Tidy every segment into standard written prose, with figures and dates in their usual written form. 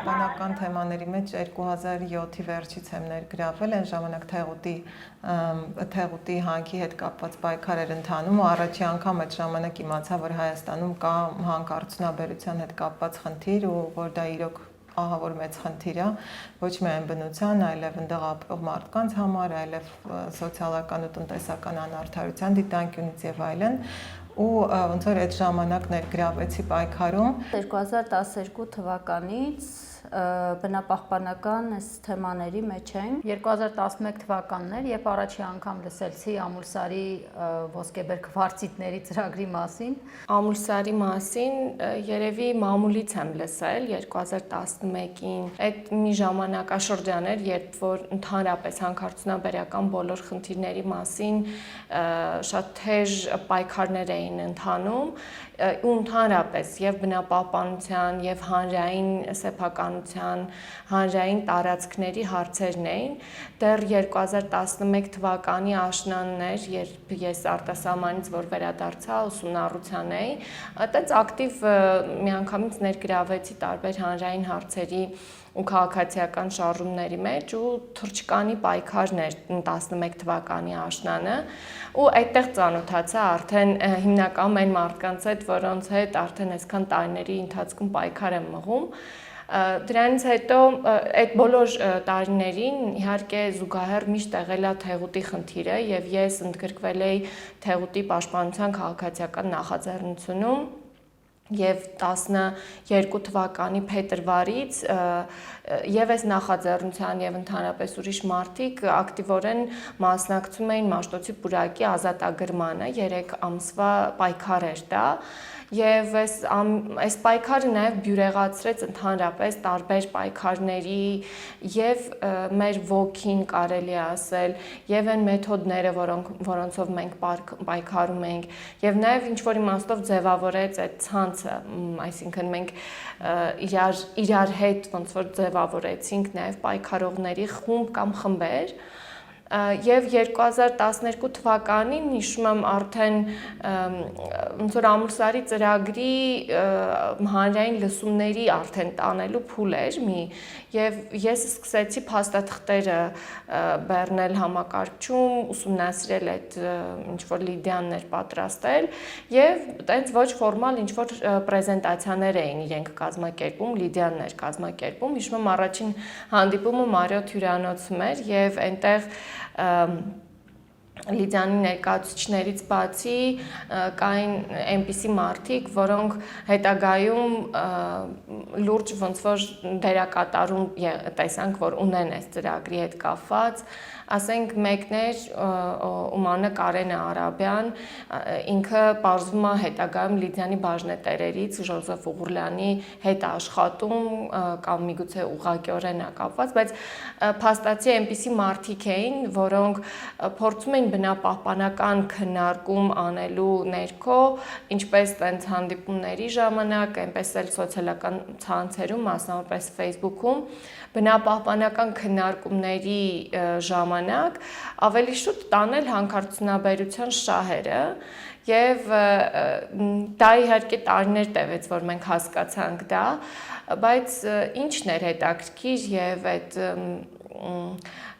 պահպանական թեմաների մեջ 2007-ի վերջից եմ ներգրավել, այն ժամանակ թեղուտի հանքի հետ կապված պայքար էր ընթանում ու առաջի անգամ այդ ժամանակ իմացա, որ Հայաստանում կա հանք արդյունաբերության հետ կապված խնդիր ու որ դա իրոք ահավոր մեծ խնդիր է, ոչ միայն բնության, այլև ընդեղ ապրող մարդկանց համար, այլև սոցիալական ու տնտեսական անարդարության դիտանկյունից եւ այլն, ու ոնց որ այդ ժամանակ ներգրավեցի պայքարում 2012 թվականից բնապահպանական այս թեմաների մեջ ենք 2011 թվականն էր, երբ առաջի անգամ լսեցի Ամուլսարի ոսկեբեր քվարցիտների ծրագրի մասին։ Ամուլսարի մասին երևի մամուլից եմ լսել 2011-ին։ Այդ մի ժամանակաշրջան էր, երբ որ ընդհանրապես հանքարդյունաբերական բոլոր խնդիրների մասին շատ թեժ պայքարներ էին ընթանում ու ընդհանրապես եւ բնապահպանության եւ հանրային սեփականության, հանրային տարածքների հարցերն էին։ Դեռ 2011 թվականի աշնանն էր, երբ ես արտասահմանից որ վերադարձա ուսումնառության էի, այդտեղ ակտիվ միանգամից ներգրավեցի տարբեր հանրային հարցերի ու քաղաքացիական շարժումների մեջ ու թռչկանի պայքարն էր 11 թվականի աշնանը ու այդտեղ ծանոթացա արդեն հիմնականում այն մարդկանց հետ, որոնց հետ արդեն այսքան տարիների ընթացքում պայքար եմ մղում։ Դրանից հետո այդ բոլոր տարիներին իհարկե զուգահեռ միշտ եղել է թեղուտի խնդիրը եւ ես ընդգրկվել էի թեղուտի պաշտպանության քաղաքացիական նախաձեռնությունում Եվ 12 թվականի փետրվարից եւ այս նախաձեռնության եւ ընդհանրապես ուրիշ մարդիկ ակտիվորեն մասնակցում էին Մաշտոցի պուրակի ազատագրմանը 3 ամսվա պայքար էր դա Եվ այս պայքարը նաև բյուրեղացրեց ընդհանրապես տարբեր պայքարների եւ մեր ոգին կարելի է ասել եւ այն մեթոդները, որոնցով մենք պայքարում ենք եւ նաև ինչ որ իմաստով ձևավորեց այդ ցանցը, այսինքն մենք իրար հետ ոնց որ ձևավորեցինք նաև պայքարողների խումբ կամ խմբեր Եվ 2012 թվականին հիշում եմ արդեն ոնց որ Ամուլսարի ծրագրի հանրային լսումների արդեն տանելու փուլ էր մի եւ ես սկսեցի փաստաթղթերը բեռնել համակարգչում, ուսումնասիրել այդ ինչ որ լիդիաներ պատրաստել եւ այդպես ոչ ֆորմալ ինչ որ պրեզենտացիաներ էին իրենք կազմակերպում, լիդիաներ կազմակերպում, հիշում եմ առաջին հանդիպումը Մարիոթ հյուրանոցում էր եւ այնտեղ Լիդիանի ներկայացուցիչներից բացի կային այնպիսի մարդիկ, որոնք հետագայում լուրջ ոնց որ դերակատարում տեսանք, որ ունեն այս ծրագրի հետ կապված, ասենք մեկն էր ում անունը Կարեն Արաբյան, ինքը պարզվում է հետագայում Լիդիանի բաժնետերերից Ժոզեֆ Ուղուռլյանի հետ աշխատում կամ միգուցե ուղղակիորեն է կապված, բայց փաստացի այնպիսի մարդիկ էին, որոնք փորձում էին բնապահպանական քննարկում անելու ներքո, ինչպես տենց հանդիպումների ժամանակ, այնպես էլ սոցիալական ցանցերում, մասնավորապես Facebook-ում, բնապահպանական քննարկումների ժամանակ ավելի շուտ տանել հանքարդյունաբերության շահերը եւ դա իհարկե տարիներ տևեց, որ մենք հասկացանք դա, բայց ինչն էր հետաքրքիր եւ այդ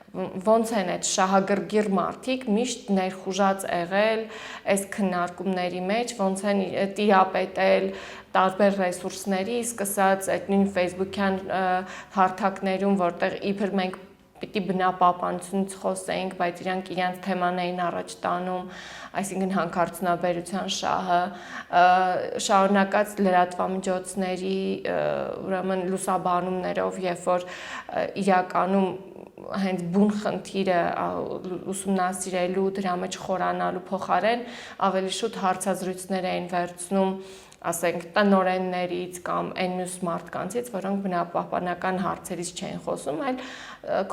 ոնց են այդ շահագրգիռ մարդիկ միշտ ներխուժած եղել այս քննարկումների մեջ, ոնց են տիրապետել տարբեր ռեսուրսների, սկսած այդ նույն Facebook-յան հարթակներում, որտեղ իբր մենք պիտի բնապահպանությունից խոսեինք, բայց իրանք իրենց թեման էին առաջ տանում, այսինքն հանքարդյունաբերության շահը, շարունակած լրատվամիջոցների, ուրեմն լուսաբանումներով, երբ որ իրականում հենց բուն խնդիրը ուսումնասիրելու, դրա մեջ խորանալու փոխարեն ավելի շուտ հարցազրույցներ էին վերցնում ասենք տնօրեններից կամ այն մյուս մարդկանցից, որոնք բնապահպանական հարցերից չէին խոսում, այլ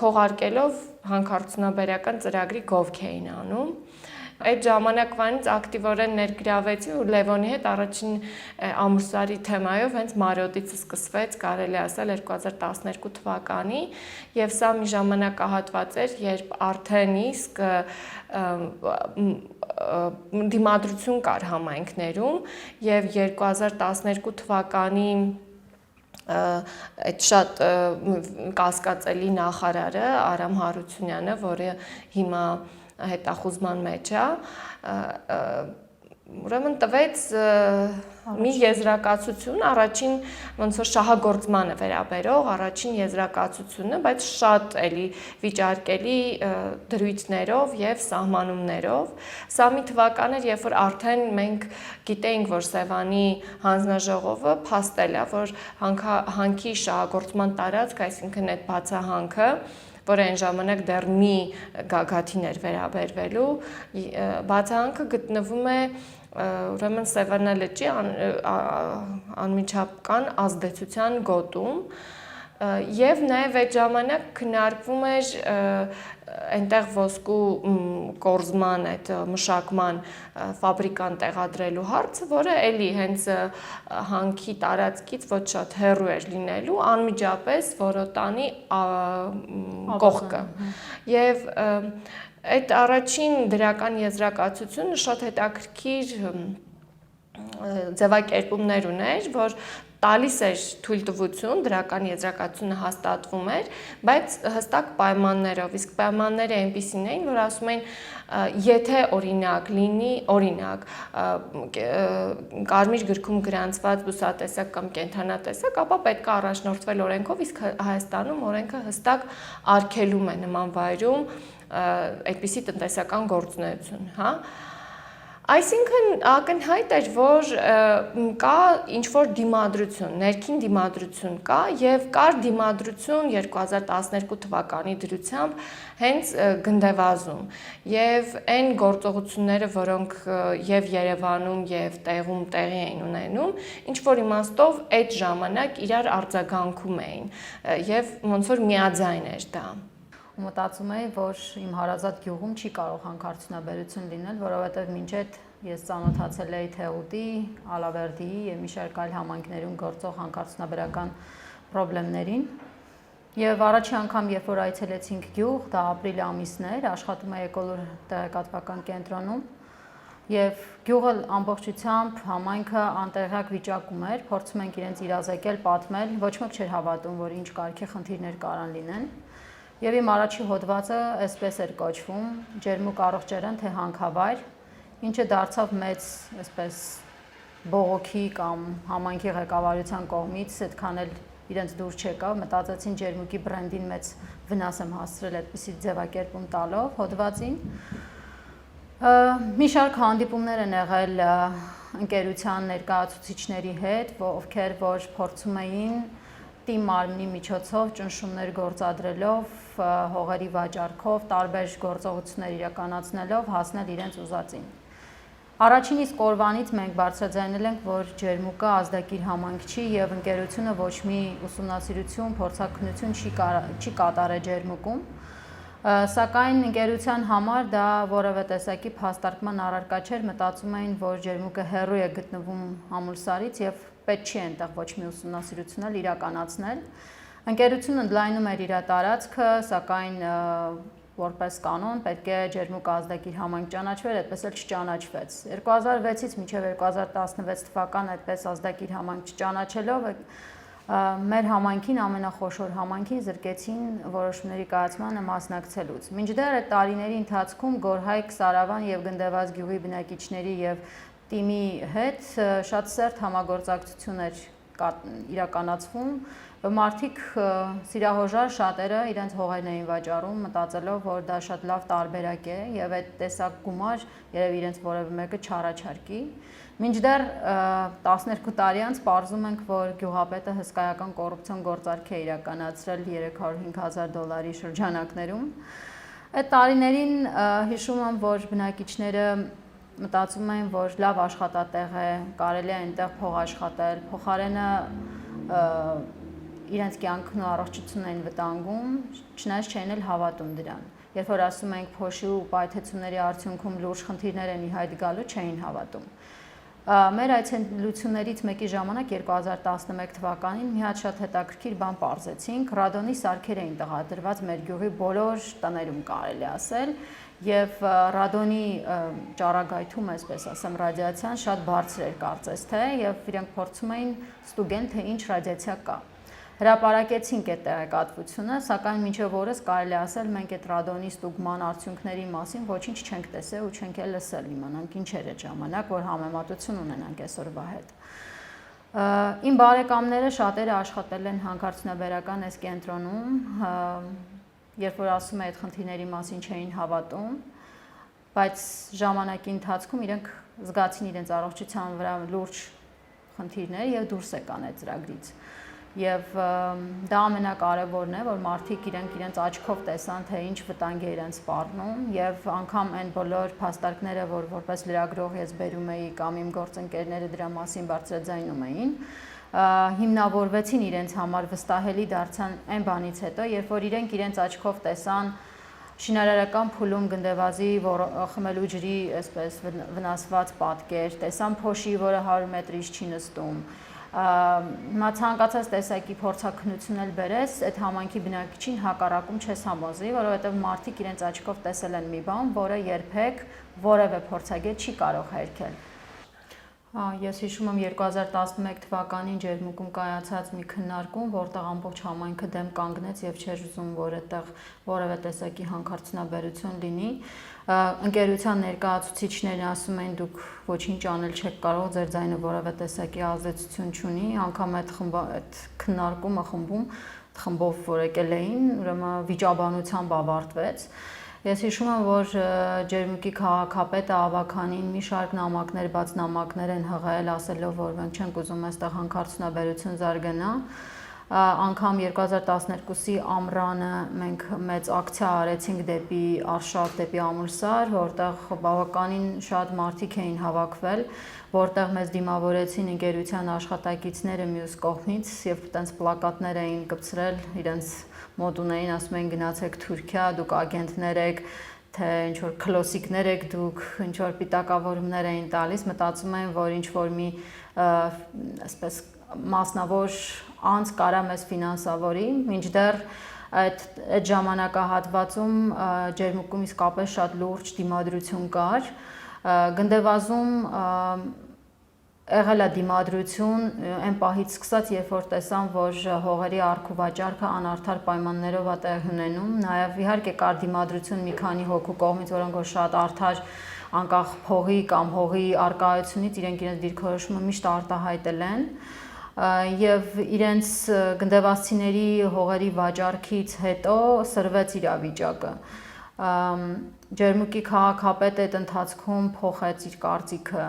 քողարկելով հանքարդյունաբերական ծրագրի գովք էին անում։ Այդ ժամանակվանից ակտիվորեն ներգրավեցի ու Լևոնի հետ առաջին Ամուլսարի թեմայով հենց Մարիոտից սկսվեց, կարելի ասել 2012 թվականի եւ սա մի ժամանակահատված էր, երբ արդեն իսկ դիմադրություն կար համայնքներում եւ 2012 թվականի այդ շատ կասկածելի նախարարը Արամ Հարությունյանը, որը հիմա հետախուզման մեջ է, ուրեմն տվեց մի եզրակացություն, առաջին ոնց որ շահագործմանը վերաբերող առաջին եզրակացությունը, բայց շատ էլի վիճարկելի դրույթներով եւ սահմանումներով։ Սա մի թվական էր, երբ որ արդեն մենք գիտեինք, որ Սևանի հանձնաժողովը փաստել է, որ հանքի շահագործման տարածք, այսինքն այդ բացահանքը, որը այն ժամանակ դեռ մի գագաթին էր վերաբերվելու, բացահանքը գտնվում է ուրեմն Սևանա լճի անմիջական ազդեցության գոտում եւ նաեւ այդ ժամանակ քննարկվում էր այնտեղ ոսկու կորզման այդ մշակման ֆաբրիկան տեղադրելու հարցը, որը էլի հենց հանքի տարածքից ոչ շատ հեռու էր լինելու, անմիջապես Որոտանի կողքը։ Եվ այդ առաջին դրական եզրակացությունը շատ հետաքրքիր ձևակերպումներ ուներ, որ տալիս էր թույլտվություն, դրական եզրակացությունը հաստատվում էր, բայց հստակ պայմաններով, իսկ պայմանները այնպիսին էին, որ ասում են, եթե օրինակ լինի, օրինակ, կարմիր գրքում գրանցված բուսատեսակ կամ կենդանատեսակ, ապա պետք է առաջնորդվել օրենքով, իսկ Հայաստանում օրենքը հստակ արգելում է նման վայրում այդպիսի տնտեսական գործունեություն, հա։ Այսինքն ակնհայտ էր, որ կա ինչ-որ դիմադրություն, ներքին դիմադրություն կա եւ կար դիմադրություն 2012 թվականի դրությամբ հենց գնդեվազում եւ այն գործողությունները, որոնք եւ Երևանում եւ տեղում տեղի էին ունենում, ինչ որ իմաստով այդ ժամանակ իրար արձագանքում էին եւ ոնց որ միաձայն էր դա։ Մտածում էի, որ իմ հարազատ գյուղում չի կարող հանքարդյունաբերություն լինել, որովհետև մինչ այդ ես ծանոթացել էի Թեղուտի, Ալավերդիի եւ մի շարք այլ համայնքներում գործող հանքարդյունաբերական խնդիրներին։ Եվ առաջի անգամ, երբ որ այցելեցինք գյուղ, դա ապրիլ ամիսն էր, աշխատում էի Էկոլոր տեղեկատվական կենտրոնում, եւ գյուղը ամբողջությամբ համայնքը անտեղյակ վիճակում էր, փորձում ենք իրենց իրազեկել, պատմել, ոչ մեկ չէր հավատում, որ ինչ կարգի խնդիրներ կարան լինեն։ Եվ իմ առաջի հոդվածը այսպես էր կոչվում՝ ջերմուկ առողջարան թե հանքավայր, ինչը դարձավ մեծ այսպես բողոքի կամ համայնքի ղեկավարության կողմից, այդքան էլ իրենց դուր չեկավ, մտածեցին ջերմուկի բրենդին մեծ վնաս եմ հասցրել այդպիսի ձևակերպում տալով հոդվածին։ Մի շարք հանդիպումներ են եղել ընկերության ներկայացուցիչների հետ, ովքեր որ փորձում էին թիմ մարմնի միջոցով ճնշումներ գործադրելով, հողերի վաճառքով, տարբեր գործողություններ իրականացնելով հասնել իրենց ուզածին։ Առաջին իսկ օրվանից մենք բարձրաձայնել ենք, որ ջերմուկը ազդակիր համայնք չի եւ ընկերությունը ոչ մի ուսումնասիրություն, փորձաքննություն չի կատարել ջերմուկում, սակայն ընկերության համար դա որևէ տեսակի փաստարկման առարկա չէր, մտածում էին, որ ջերմուկը հեռու է գտնվում ամուլսարից եւ պետք չի այնտեղ ոչ մի ուսումնասիրություն իրականացնել։ Ընկերությունը ընդլայնում էր իր տարածքը, սակայն որպես կանոն պետք է ջերմուկ ազդակիր համայնք ճանաչվեր, այդպես էլ չճանաչվեց։ 2006-ից մինչև 2016 թվական այդպես ազդակիր համայնք չճանաչելով մեր համայնքին ամենախոշոր համայնքին զրկեցին որոշումների կայացմանը մասնակցելուց։ Մինչդեռ այդ տարիների ընթացքում Գորհայք, Սարավան եւ Գնդեվազ գյուղի բնակիչների եւ թիմի հետ շատ սերտ համագործակցություն էր իրականացվում, մարդիկ սիրահոժար շատերը իրենց հողերն էին վաճառում, մտածելով, որ դա շատ լավ տարբերակ է եւ այդ տեսակ գումար երևի իրենց որևէ մեկը չառաջարկի։ Մինչդեռ 12 տարի անց պարզում ենք, որ գյուղապետը հսկայական կոռուպցիոն գործարք է իրականացրել $305,000 շրջանակներում։ Այդ տարիներին հիշում եմ, որ բնակիչները մտածում էին, որ լավ աշխատատեղ է, կարելի է այնտեղ փող աշխատել, փոխարենը իրենց կյանքն ու առողջությունն էին վտանգում, չնայած չէին էլ հավատում դրան։ Երբ որ ասում ենք փոշի ու պայթեցումների արդյունքում լուրջ խնդիրներ են ի հայտ գալու, չէին հավատում։ Մեր այցելություններից մեկի ժամանակ 2011 թվականին մի հատ շատ հետաքրքիր բան պարզեցինք, ռադոնի սարքեր էին տեղադրված մեր գյուղի բոլոր տներում, կարելի ասել, եւ ռադոնի ճառագայթում, այսպես ասեմ, ռադիացիան շատ բարձր էր կարծես թե, եւ իրենք փորձում էին ստուգեն, թե ինչ ռադիացիա կա։ Հրապարակեցինք այդ տեղեկատվությունը, սակայն մինչև օրս կարելի ասել մենք այդ ռադոնի ստուգման արդյունքների մասին ոչինչ չենք տեսել ու չենք էլ լսել, իմանանք ինչ էր այդ ժամանակ, որ համեմատություն ունենանք այսօրվա հետ։ Իմ բարեկամները շատերը աշխատել են հանքարդյունաբերական այս կենտրոնում, երբ որ ասում է այդ խնդիրների մասին չէին հավատում, բայց ժամանակի ընթացքում իրենք զգացին իրենց առողջության վրա լուրջ խնդիրներ եւ դուրս եկան այդ ծրագրից։ Եվ դա ամենակարևորն է, որ մարդիկ իրենց աչքով տեսան, թե ինչ վտանգ է իրենց սպառնում եւ անգամ այն բոլոր փաստարկները, որ որպես լրագրող ես բերում էի կամ իմ գործընկերները դրա մասին բարձրաձայնում էին, հիմնավորվեցին իրենց համար, վստահելի դարձան այն բանից հետո, երբ որ իրենց աչքով տեսան շինարարական փուլում գնդեվազի խմելու ջրի այսպես վնասված պատկեր, տեսան փոշի, որը 100 մետրից չի նստում, հիմա ցանկացած տեսակի փորձաքննություն էլ բերես, այդ համայնքի բնակիչին հակառակում չես համոզի, որովհետև մարդիկ իրենց աչքով տեսել են մի բան, որը երբեք որևէ փորձագետ չի կարող հերքել։ Ես հիշում եմ 2011 թվականին Ջերմուկում կայացած մի քննարկում, որտեղ ամբողջ համայնքը դեմ կանգնեց եւ չէր ուզում, որ այդտեղ որևէ տեսակի հանքարդյունաբերություն լինի։ Ընկերության ներկայացուցիչներն ասում են դուք ոչինչ անել չեք կարող, ձեր ձայնը որևէ տեսակի ազդեցություն չունի, անգամ այդ քննարկումը խմբով որ եկել էին, ուրեմն վիճաբանությամբ ավարտվեց։ Ես հիշում եմ, որ Ջերմուկի քաղաքապետը Ավագանին մի շարք նամակներ, բաց նամակներ են հղել, ասելով, որ մենք չենք ուզում այստեղ հանքարդյունաբերություն զարգանա։ Անգամ 2012-ի ամռանը մենք մեծ ակցիա արեցինք դեպի Արշավ, դեպի Ամուլսար, որտեղ բավականին շատ մարդիկ էին հավաքվել, որտեղ մեզ դիմավորեցին ընկերության աշխատակիցները մյուս կողմից եւ տենց պլակատներ էին կպցրել իրենց մոտ ունեին, ասում են գնացեք Թուրքիա, դուք ագենտներ եք, թե ինչ որ քլոսիկներ եք դուք, ինչ որ պիտակավորումներ էին տալիս, մտածում են, որ ինչ որ մի այսպես մասնավոր անձ կարա մեզ ֆինանսավորի, մինչդեռ այդ ժամանակահատվածում Ջերմուկում իսկապես շատ լուրջ դիմադրություն կար, գնդեվազում եղել է դիմադրություն այն պահից սկսած, երբ որ տեսան, որ հողերի առք ու վաճառքը անարդար պայմաններով է տեղի ունենում, նաև իհարկե կար դիմադրություն մի քանի հոգու կողմից, որոնք որ շատ արդար անկախ փողի կամ հողի առկայությունից իրենց դիրքորոշումը միշտ արտահայտել են եւ իրենց գնդեվազցիների հողերի վաճառքից հետո սրվեց իրավիճակը։ Ջերմուկի քաղաքապետը այդ ընթացքում փոխեց իր կարծիքը։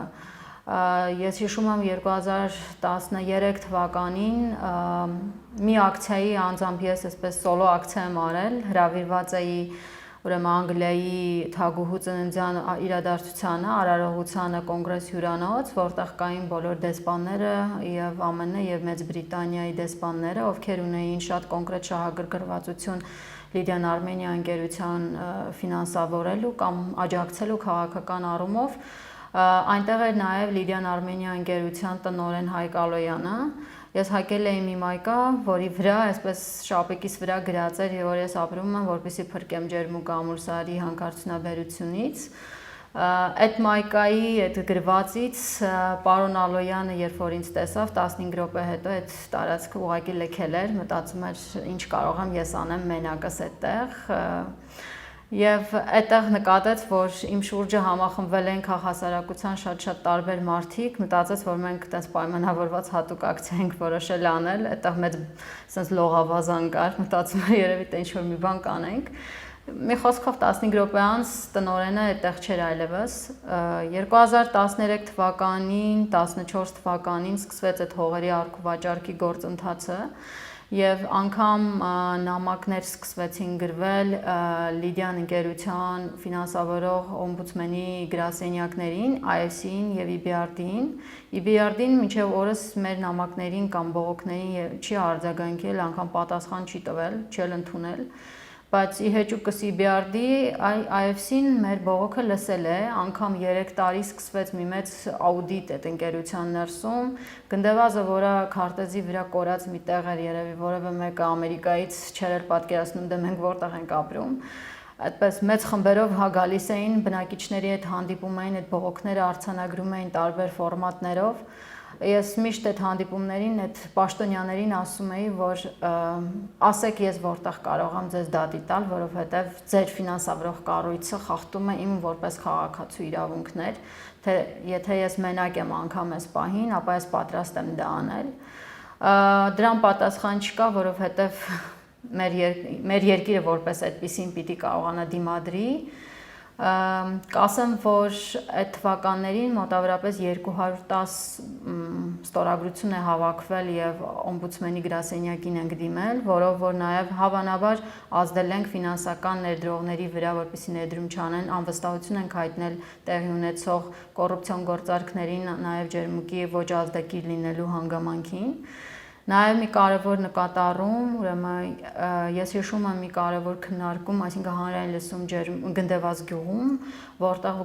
Ես հիշում եմ 2013 թվականին մի ակցիայի անձամբ ես այսպես սոլո ակցիա եմ արել, հրավիրված էի ուրեմն Անգլիայի թագուհու ծննդյան իրադարձությանը, արարողությանը կոնգրես հյուրանոց, որտեղ կային բոլոր դեսպանները եւ ԱՄՆ եւ Մեծ Բրիտանիայի դեսպանները, ովքեր ունեին շատ կոնկրետ շահագրգռվածություն Լիդիան Արմենիա ընկերության ֆինանսավորելու կամ աջակցելու քաղաքական առումով։ Այնտեղ էր նաև Լիդիան Արմենիա ընկերության տնօրեն Հայկ Ալոյանը։ Ես հակել էի մի մայկա, որի վրա այսպես շապիկիս վրա գրած էր, որ ես ապրում եմ, որպեսզի փրկեմ Ջերմուկ Ամուլսարի հանքարդյունաբերությունից։ Այդ մայկայի այդ գրվածից պարոն Ալոյանը, երբ որ ինձ տեսավ 15 րոպե հետո այդ տարածքը ուղղակի լքել էր, մտածում էր ինչ կարող եմ ես անեմ մենակս այդտեղ։ Եվ այդտեղ նկատեց, որ իմ շուրջը համախմբվել են քաղաքասարակության շատ տարբեր մարդիկ, մտածեց, որ մենք այդպես պայմանավորված հատուկ ակցիա ենք որոշել անել, այդտեղ մեծ sense լողավազան կար, մտածում եմ երևի թե ինչ-որ մի բան կանենք։ Մի խոսքով 15 րոպե անց տնօրենը այդտեղ չէր այլևս։ 2013 թվականին, 14 թվականին սկսվեց այդ հողերի առք ու վաճառքի գործընթացը։ Եվ անգամ նամակներ սկսվեցին գրվել Լիդիան ընկերության ֆինանսավորող օմբուդսմենի գրասենյակներին, IFC-ին եւ EBRD-ին։ EBRD-ին մինչեւ օրս մեր նամակներին կամ բողոքներին չի արձագանքել, անգամ պատասխան չի տվել, չի ընդունել։ Բայց ի հեճուկս EBRD IFC-ն մեր բողոքը լսել է, անգամ 3 տարի սկսվեց մի մեծ աուդիտ այդ ընկերության ներսում, գնդեվազը, որը քարտեզի վրա կորած մի տեղ էր, երևի որևէ մեկը Ամերիկայից չէր պատկերացնում, դե մենք որտեղ ենք ապրում։ Այդպես մեծ խմբերով գալիս էին բնակիչների հետ հանդիպում էին, այդ բողոքները արձանագրում էին տարբեր ֆորմատներով։ Ես միշտ այդ հանդիպումներին, այդ պաշտոնյաներին ասում էի, որ ասեք ես որտեղ կարող եմ ձեզ դատի տալ, որովհետև ձեր ֆինանսավորող կառույցը խախտում է իմ որպես քաղաքացու իրավունքներ, թե եթե ես մենակ եմ անգամ այս պահին, ապա ես պատրաստ եմ դա անել։ Դրան պատասխան չկա, որովհետև մեր երկիրը որպես այդպեսին պիտի կարողանա դիմադրի։ Կասեմ, որ այդ թվականներին մոտավորապես 210 ստորագրություն է հավաքվել եւ օմբուդսմենի գրասենյակին ենք դիմել, որով որ նաեւ հավանաբար ազդել ենք ֆինանսական ներդրողների վրա, որպեսզի ներդրում չանեն, անվստահություն ենք հայտնել տեղի ունեցող կոռուպցիոն գործարքներին, նաեւ ջերմուկի ոչ ազդակիր լինելու հանգամանքին։ Նաև մի կարևոր նկատառում, ուրեմն ես հիշում եմ մի կարևոր քննարկում, այսինքն հանրային լսում Գնդեվաց գյուղում, որտեղ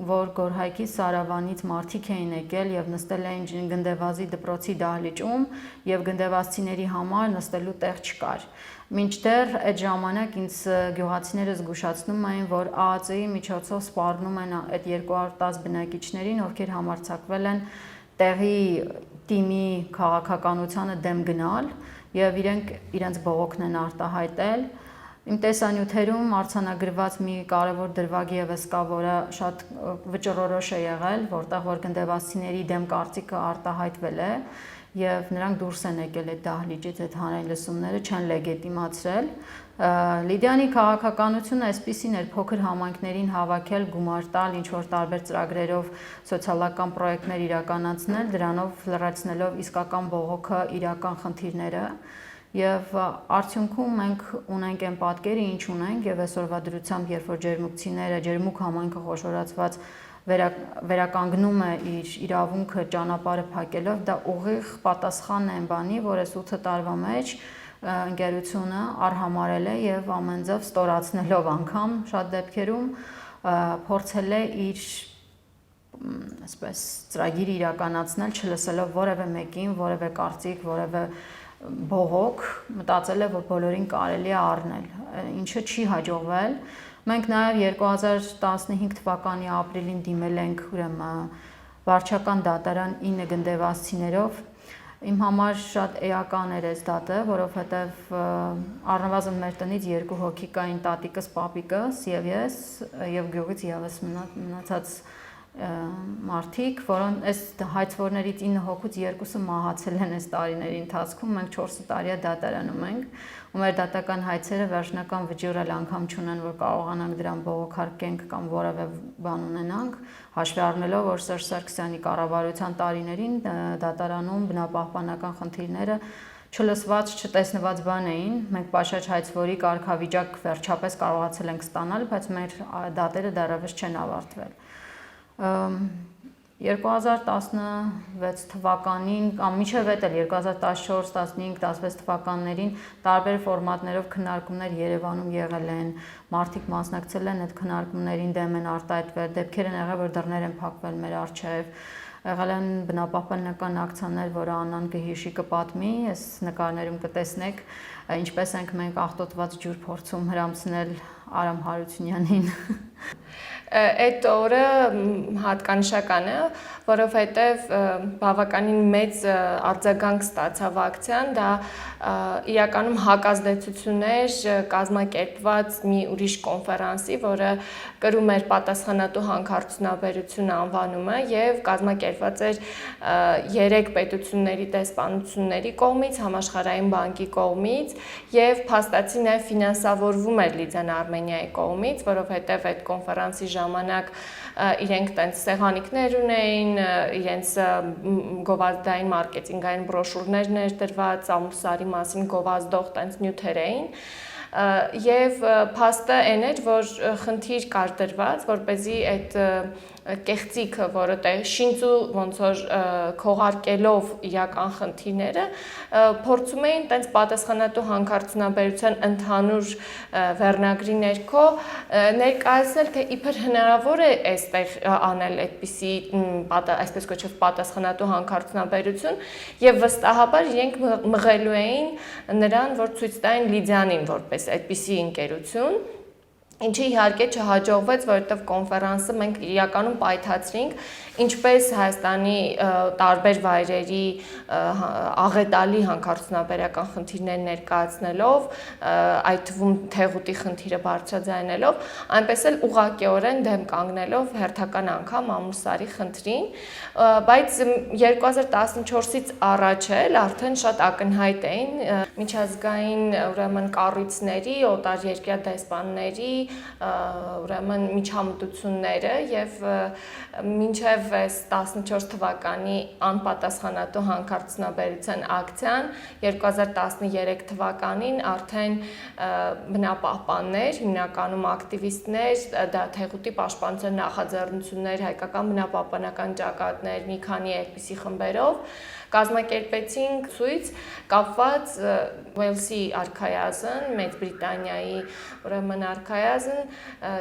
որ Գորհայքի Սարավանից մարդիկ էին եկել եւ նստել էին Գնդեվազի դպրոցի դահլիճում եւ գնդեվազցիների համար նստելու տեղ չկար։ Մինչդեռ այդ ժամանակ ինձ գյուղացիները զգուշացնում էին, որ ԱԱԾ-ի միջոցով սպառնում են այդ 210 բնակիչներին, ովքեր համարձակվել են տեղի թիմի քաղաքականությանը դեմ գնալ եւ իրենց բողոքն են արտահայտել։ Իմ տեսանյութերում արձանագրված մի կարևոր դրվագ եւս կա, որը շատ վճռորոշ է եղել, որտեղ որ գնդեվազցիների դեմ կարծիքը արտահայտվել է եւ նրանք դուրս են եկել այդ դահլիճից, այդ հանրային լսումները չեն լեգիտիմացրել։ Լիդիանի քաղաքականությունը այսպիսին էր, փոքր համայնքներին հավաքել, գումար տալ, ինչ որ տարբեր ծրագրերով սոցիալական պրոյեկտներ իրականացնել, դրանով լրացնելով իսկական բողոքը, իրական խնդիրները։ Եվ արդյունքում մենք ունենք այն պատկերը, ինչ ունենք, եւ այսօրվա դրությամբ, երբ որ ջերմուկցիները, ջերմուկ համայնքը խոշորացված վերականգնում է իր իրավունքը ճանապարհը փակելով, դա ուղիղ պատասխանն է այն բանի, որ այս 8 տարվա մեջ ընկերությունը արհամարել է եւ ամեն ձև ստորացնելով անգամ շատ դեպքերում փորձել է իր այսպես ծրագիր իրականացնել, չլսելով որևէ մեկին, որևէ կարծիք, որևէ բողոք, մտածել է, որ բոլորին կարելի է առնել, ինչը չի հաջողվել։ Մենք նաև 2015 թվականի ապրիլին դիմել ենք ուրեմն վարչական դատարան 9 գնդեվազցիներով։ Իմ համար շատ էական էր այս դատը, որովհետև առնվազն մեր տնից 2 հոգի կային, տատիկս, պապիկս եւ ես, եւ գյուղից եւս մնացած մարդիկ, որոնց այս հայցվորներից 9 հոգուց 2-ը մահացել են այս տարիների ընթացքում, մենք 4 տարի է դատարանում ենք, ու մեր դատական հայցերը վերջնական վճիռել անգամ չունեն, որ կարողանանք դրան բողոքարկենք կամ որևէ բան ունենանք, հաշվի առնելով, որ Սերժ Սարգսյանի կառավարության տարիներին դատարանում բնապահպանական խնդիրները չլսված, չտեսնված բան էին, մենք պաշաճ հայցվորի կարգավիճակ վերջապես կարողացել ենք ստանալ, բայց մեր դատերը դեռևս չեն ավարտվել։ 2016 թվականին կամ մինչև այդ էլ 2014, 15, 16 թվականներին տարբեր ֆորմատներով քննարկումներ Երևանում եղել են, մարդիկ մասնակցել են այդ քննարկումներին, դեմ են արտահայտվել, դեպքեր են եղել, որ դռներ են փակվել մեր առջև, եղել են բնապահպանական ակցիաներ, որը Աննան կհիշի, կպատմի, այս նկարներում կտեսնեք, ինչպես ենք մենք աղտոտված ջուր փորձում հրամցնել Արամ Հարությունյանին։ Այդ օրը հատկանշական է, որովհետև բավականին մեծ արձագանք ստացավ ակցիան, դա իրականում հակազդեցություններ կազմակերպված մի ուրիշ կոնֆերանսի, որը կրում էր պատասխանատու հանքարդյունաբերություն անվանումը եւ կազմակերպված էր 3 պետությունների տեսփանությունների կողմից, Համաշխարհային բանկի կողմից եւ փաստացի նաեւ ֆինանսավորվում էր Լիդիան Արմենիայի կողմից, որովհետեւ այդ կոնֆերանսի ժամանակ իրենք տենց սեղանիկներ ունեին, իրենց գովազդային մարքեթինգային բրոշուրներ ներդրված, ամուսարի մասին գովազդող տենց նյութեր էին, եւ փաստը այն էր, որ խնդիր կար դրված, որպեսզի այդ կեղծիքը, որը շինծու ոնց որ քողարկելով իրական խնդիրները, փորձում էին տենց պատասխանատու հանքարդյունաբերության ընդհանուր վերնագրի ներքո ներկայացնել, թե իբր հնարավոր է այստեղ անել այդպիսի այսպես կոչված պատասխանատու հանքարդյունաբերություն, եւ վստահաբար իրենք մղելու էին նրան, որ ցույց տային Լիդիանին որպես այդպիսի ընկերություն, Ինչի իհարկե չհաջողվեց, որովհետև կոնֆերանսը մենք իրականում պայթացրինք, ինչպես Հայաստանի տարբեր վայրերի աղետալի հանքարդյունաբերական խնդիրներ ներկայացնելով, այդ թվում թեղուտի խնդիրը բարձրաձայնելով, այնպես էլ ուղղակիորեն դեմ կանգնելով հերթական անգամ Ամուլսարի խնդրին, բայց 2014-ից առաջ էլ արդեն շատ ակնհայտ էին միջազգային ուրեմն կառույցների, օտարերկրյա դեսպանների ուրեմն միջամտությունները եւ մինչեւ 14 թվականի անպատասխանատու հանքարդյունաբերության ակցիան 2013 թվականին արդեն բնապահպաններ, հիմնականում ակտիվիստներ, դա թեղուտի պաշտպանության նախաձեռնություններ, հայկական բնապահպանական ճակատներ, մի քանի այդպիսի խմբերով կազմակերպեցինք ցույց կապված Ուելսի արքայազն, Մեծ Բրիտանիայի ուրեմն արքայազն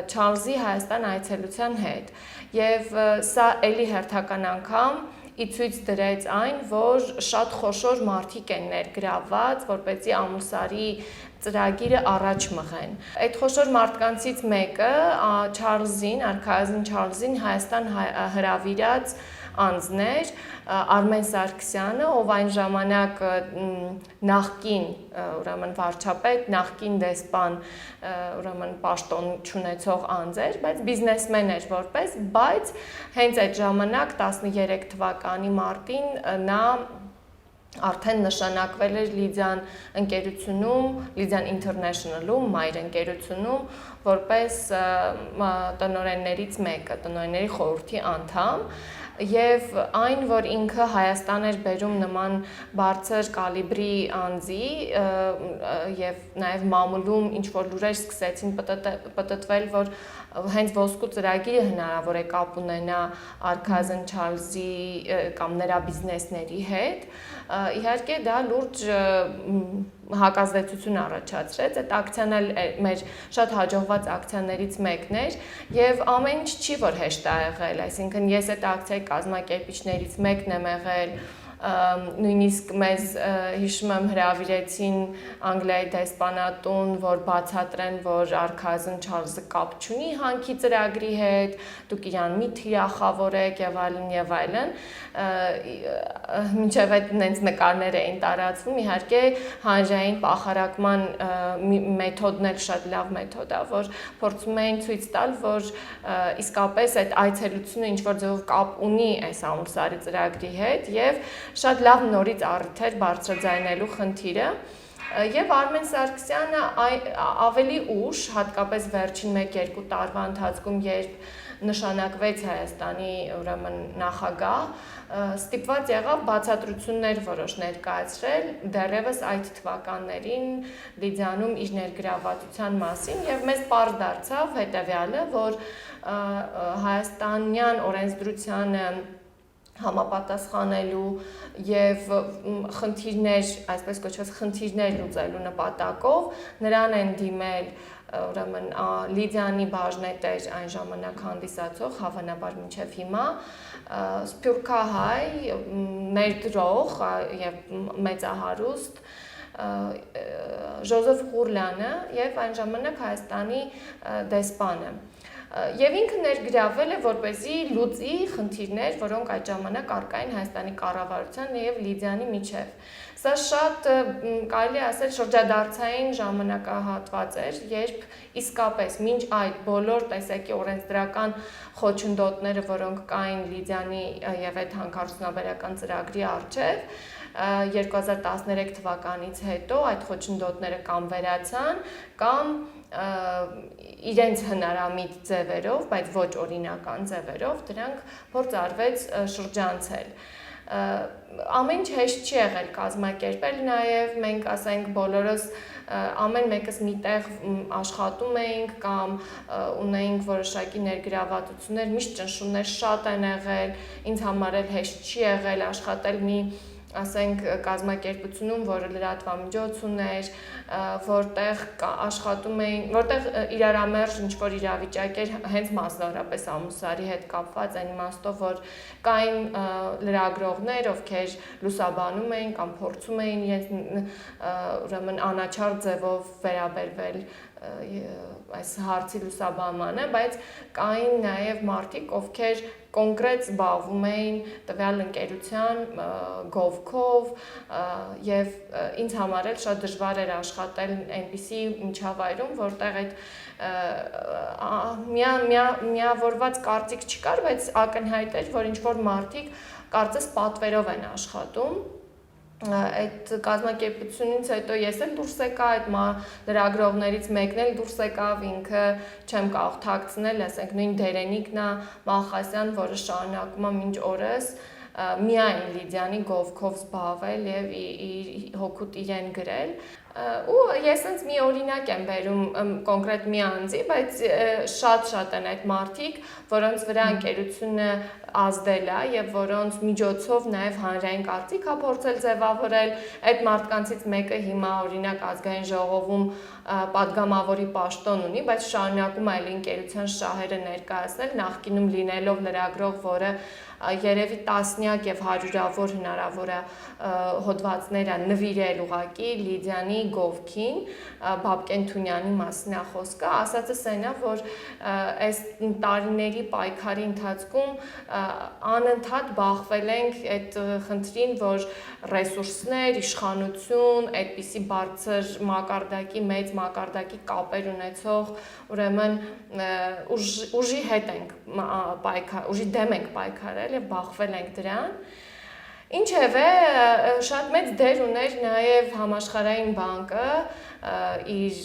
Չարլզի Հայաստան այցելության հետ։ Եվ սա էլի հերթական անգամ ի ցույց դրեց այն, որ շատ խոշոր մարդիկ են ներգրավված, որպեսզի Ամուլսարի ծրագիրը առաջ մղեն։ Այդ խոշոր մարդկանցից մեկը Չարլզին, արքայազն Չարլզին Հայաստան հրավիրած անձներ Արմեն Սարգսյանը, ով այն ժամանակ նախկին ուրեմն վարչապետ, նախկին դեսպան, ուրեմն պաշտոն չունեցող անձ էր, բայց բիզնեսմեն էր որպես, բայց հենց այդ ժամանակ 13 թվականի մարտին նա արդեն նշանակվել էր Լիդիան ընկերությունում, Լիդիան International-ում, մայր ընկերությունում, որպես տնօրեններից մեկը, տնօրենների խորհրդի անդամ, եւ այն, որ ինքը Հայաստան էր բերում նման բարձր կալիբրի անձի եւ նաեւ մամուլում ինչ որ լուրեր սկսեցին պատտվել, որ հենց ոսկու ծրագիրը հնարավոր է կապ ունենա արքայազն Չարլզի կամ նրա բիզնեսների հետ, իհարկե դա լուրջ հակազդեցություն առաջացրեց, այդ ակցիան էլ մեր շատ հաջողված ակցիաներից մեկն էր եւ ամեն ինչ չի որ հեշտ ա եղել, այսինքն ես այդ ակցիայի կազմակերպիչներից մեկն եմ եղել, նույնիսկ մեզ հիշում եմ հրավիրեցին Անգլիայի դեսպանատուն, որ բացատրեն, որ արքայազն Չարլզը կապ չունի հանքի ծրագրի հետ, դուք իրան մի թիրախավորեք եւ այլն, մինչեւ այդ նենց նկարներ էին տարածվում, իհարկե հանրային պախարակման մեթոդն էլ շատ լավ մեթոդ է, որ փորձում էին ցույց տալ, որ իսկապես այդ այցելությունը ինչ որ ձևով կապ ունի այս Ամուլսարի ծրագրի հետ եւ շատ լավ նորից առիթ էր բարձրաձայնելու խնդիրը եւ Արմեն Սարգսյանը ավելի ուշ, հատկապես վերջին 1-2 տարվա ընթացքում, երբ նշանակվեց Հայաստանի ուրեմն նախագահ, ստիպված եղավ բացատրություններ որոշ ներկայացրել դեռևս այդ թվականներին Լիդիանում իր ներգրավվածության մասին եւ մեզ պարզ դարձավ հետեւյալը, որ հայաստանյան օրենսդրությանը համապատասխանելու եւ խնդիրներ, այսպես կոչված խնդիրներ լուծելու նպատակով նրան են դիմել ուրեմն Լիդիանի բաժնետեր այն ժամանակ հանդիսացող, հավանաբար մինչև հիմա, սփյուռքահայ, ներդրող եւ մեծահարուստ Ժոզեֆ Ղուրլյանը եւ այն ժամանակ Հայաստանի դեսպանը։ Եվ ինքը ներգրավել է որպեսզի լուծի խնդիրներ, որոնք այդ ժամանակ առկա են Հայաստանի կառավարության եւ Լիդիանի միջեւ։ Սա շատ կարելի ասել շրջադարձային ժամանակահատված էր, երբ իսկապես մինչ այդ բոլոր տեսակի օրենսդրական խոչընդոտները, որոնք կային Լիդիանի եւ այդ հանքարդյունաբերական ծրագրի առջեւ, 2013 թվականից հետո այդ խոչընդոտները կամ վերացան, կամ իրենց հնարամիտ ձևերով, բայց ոչ օրինական ձևերով դրանք փորձ արվեց շրջանցել։ Ամեն ինչ հեշտ չի եղել կազմակերպել, նաև մենք ասենք բոլորս ամեն մեկս միտեղ աշխատում էինք կամ ունեինք որոշակի ներգրավվածություններ, միշտ ճնշումներ շատ են եղել, ինձ համար էլ հեշտ չի եղել աշխատել մի ասենք կազմակերպությունում, որը լրատվամիջոց ուներ, որտեղ աշխատում էին, որտեղ իրարամերժ ինչ-որ իրավիճակ էր հենց մասնավորապես Ամուլսարի հետ կապված, այն իմաստով, որ կային լրագրողներ, ովքեր լուսաբանում էին կամ փորձում էին իրենց ուրեմն անաչառ ձևով վերաբերվել այս հարցի լուսաբանմանը, բայց կային նաև մարդիկ, ովքեր կոնկրետ զբաղվում էին տվյալ ընկերության գովքով եւ ինձ համար էլ շատ դժվար էր աշխատել այնպիսի միջավայրում, որտեղ այդ միավորված կարծիք չկար, բայց ակնհայտ էր, որ ինչ որ մարդիկ կարծես պատվերով են աշխատում այդ կազմակերպությունից հետո ես էլ դուրս եկա այդ լրագրողներից մեկն էլ դուրս եկավ ինքը չեմ կարող թաքցնել, ասենք նույն Դերենիկն է Մալխասյան, որը շարունակում է մինչ օրս միայն Լիդիանի գովքով զբաղվել եւ հոգուտ իրեն գրել ու ես ինձ մի օրինակ եմ բերում կոնկրետ մի անձի, բայց շատ են այդ մարդիկ, որոնց վրա ընկերությունը ազդել է եւ որոնց միջոցով նաեւ հանրային կարծիք է փորձել ձևավորել, այդ մարդկանցից մեկը հիմա օրինակ ազգային ժողովում падգամավորի պաշտոն ունի, բայց շարունակում է այլ ընկերության շահերը ներկայացնել, նախկինում լինելով լրագրող, որը երևի տասնյակ եւ հարյուրավոր հնարավոր է հոդվածներ նվիրել ուղակի Լիդիանի գովքին, Բաբկեն Թունյանի մասին է խոսքը, ասածս այն է, որ այս տարիների պայքարի ընթացքում անընդհատ բախվել ենք այդ խնդրին, որ ռեսուրսներ, իշխանություն, այդպիսի բարձր մակարդակի, մեծ մակարդակի կապեր ունեցող, ուրեմն ուժի հետ ենք ուժի դեմ ենք պայքարել եւ բախվել ենք դրան։ Ինչևէ, շատ մեծ դեր ուներ նաև համաշխարհային բանկը իր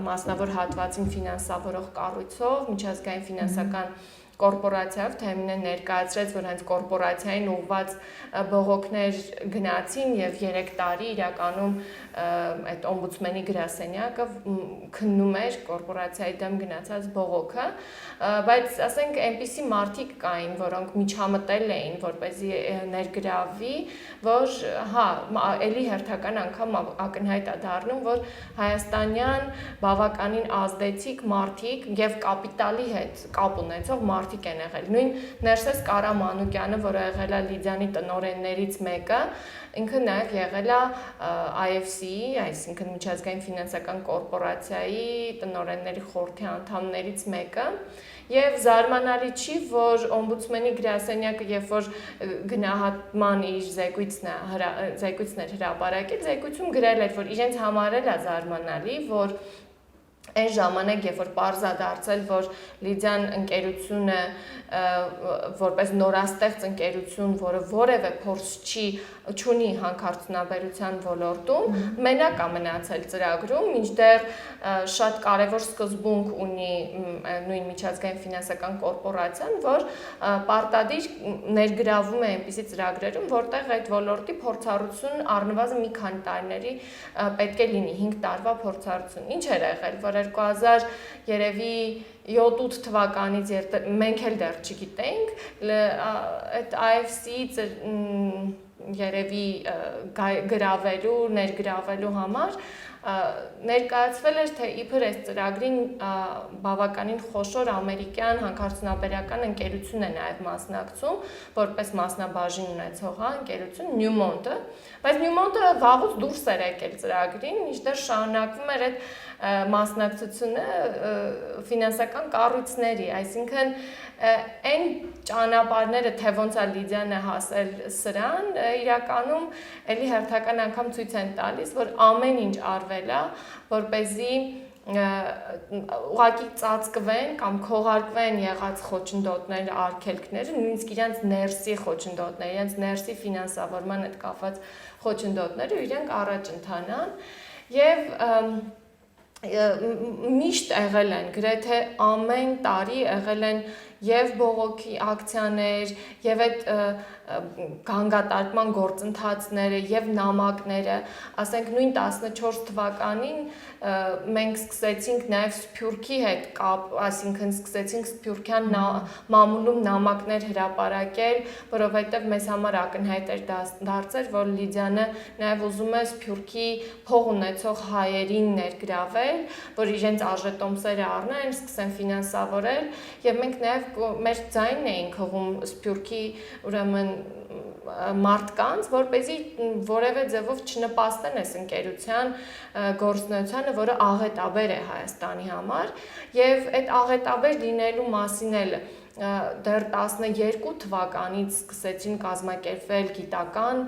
մասնավոր հատվածին ֆինանսավորող կառույցով, միջազգային ֆինանսական կորպորացիայով, թեմին ներկայացրեց, որ հենց կորպորացիային ուղված բողոքներ գնացին եւ 3 տարի իրականում այդ օմբուդսմենի գրասենյակը քննում էր կորպորացիայի դեմ գնացած բողոքը, բայց ասենք այնպիսի մարդիկ կային, որոնք միջամտել էին, որպեսզի ներգրավվի, որ էլի հերթական անգամ ակնհայտ է դառնում, որ հայաստանյան բավականին ազդեցիկ մարդիկ եւ կապիտալի հետ կապ ունեցող մարդիկ են եղել։ Նույն Ներսես Կարամանուկյանը, որը եղել է Լիդիանի տնօրեններից մեկը, ինքը նաև եղել է IFC-ի, այսինքն միջազգային ֆինանսական կորպորացիայի տնօրենների խորհրդի անդամներից մեկը, եւ զարմանալի չի, որ օմբուդսմենի գրասենյակը, երբ որ գնահատման իր զեկույցներ հրապարակել, զեկույցում գրել էր, որ իրենց համարել է զարմանալի, որ այն ժամանակ, երբ որ պարզ է դարձել, որ Լիդիան ընկերությունը որպես նորաստեղծ ընկերություն, որը որևէ փորձ չունի հանքարդյունաբերության ոլորտում, մենակ է մնացել ծրագրում, մինչդեռ շատ կարևոր սկզբունք ունի նույն միջազգային ֆինանսական կորպորացիան, որ պարտադիր ներգրավում է այնպիսի ծրագրերում, որտեղ այդ ոլորտի փորձառություն առնվազն մի քանի տարիների պետք է լինի, 5 տարվա փորձառություն։ Ինչ էր եղել, որ 2000 երևի 7-8 թվականից մենք էլ դեռ չգիտենք, այդ IFC-ից երևի գրավելու, ներգրավելու համար ներկայացվել էր, թե իբր այս ծրագրին բավականին խոշոր ամերիկյան հանքարդյունաբերական ընկերություն է նաև մասնակցում, որպես մասնաբաժին ունեցող ընկերություն Newmont-ը, բայց Newmont-ը վաղուց դուրս էր եկել ծրագրին, մինչդեռ շարունակվում էր այդ մասնակցությունը ֆինանսական կառույցների, այսինքն այն ճանապարհները, թե ոնց է Լիդիանը հասել սրան, իրականում էլի հերթական անգամ ցույց են տալիս, որ ամեն ինչ արվել է, որպեսզի ուղղակի ծածկվեն կամ քողարկվեն եղած խոչընդոտներ, արգելքները, նույնիսկ իրենց ներսի խոչընդոտներ, իրենց ներսի ֆինանսավորման հետ կապված խոչընդոտները իրենք առաջ ընթանան եւ միշտ եղել են, գրեթե ամեն տարի եղել են եւ բողոքի ակցիաներ, եւ այդ գանգատարկման գործընթացները եւ նամակները, ասենք նույն 14 թվականին մենք սկսեցինք նաեւ Սփյուռքի հետ կապ, այսինքն սկսեցինք Սփյուռքյան մամուլում նամակներ հրապարակել, որովհետեւ մեզ համար ակնհայտ էր դարձել, որ Լիդիանը նաեւ ուզում է Սփյուռքի փող ունեցող հայերին ներգրավել, որ իրենց արժետոմսերը առնեն, սկսեն ֆինանսավորել, եւ մենք նաեւ մեր ձայնն էինք հղում Սփյուռքի ուրեմն մարդկանց, որպեսզի որևէ ձևով չնպաստեն այս ընկերության գործունեությանը, որը աղետաբեր է Հայաստանի համար, եւ այդ աղետաբեր լինելու մասին էլ դեռ 12 թվականից սկսեցին կազմակերպվել գիտական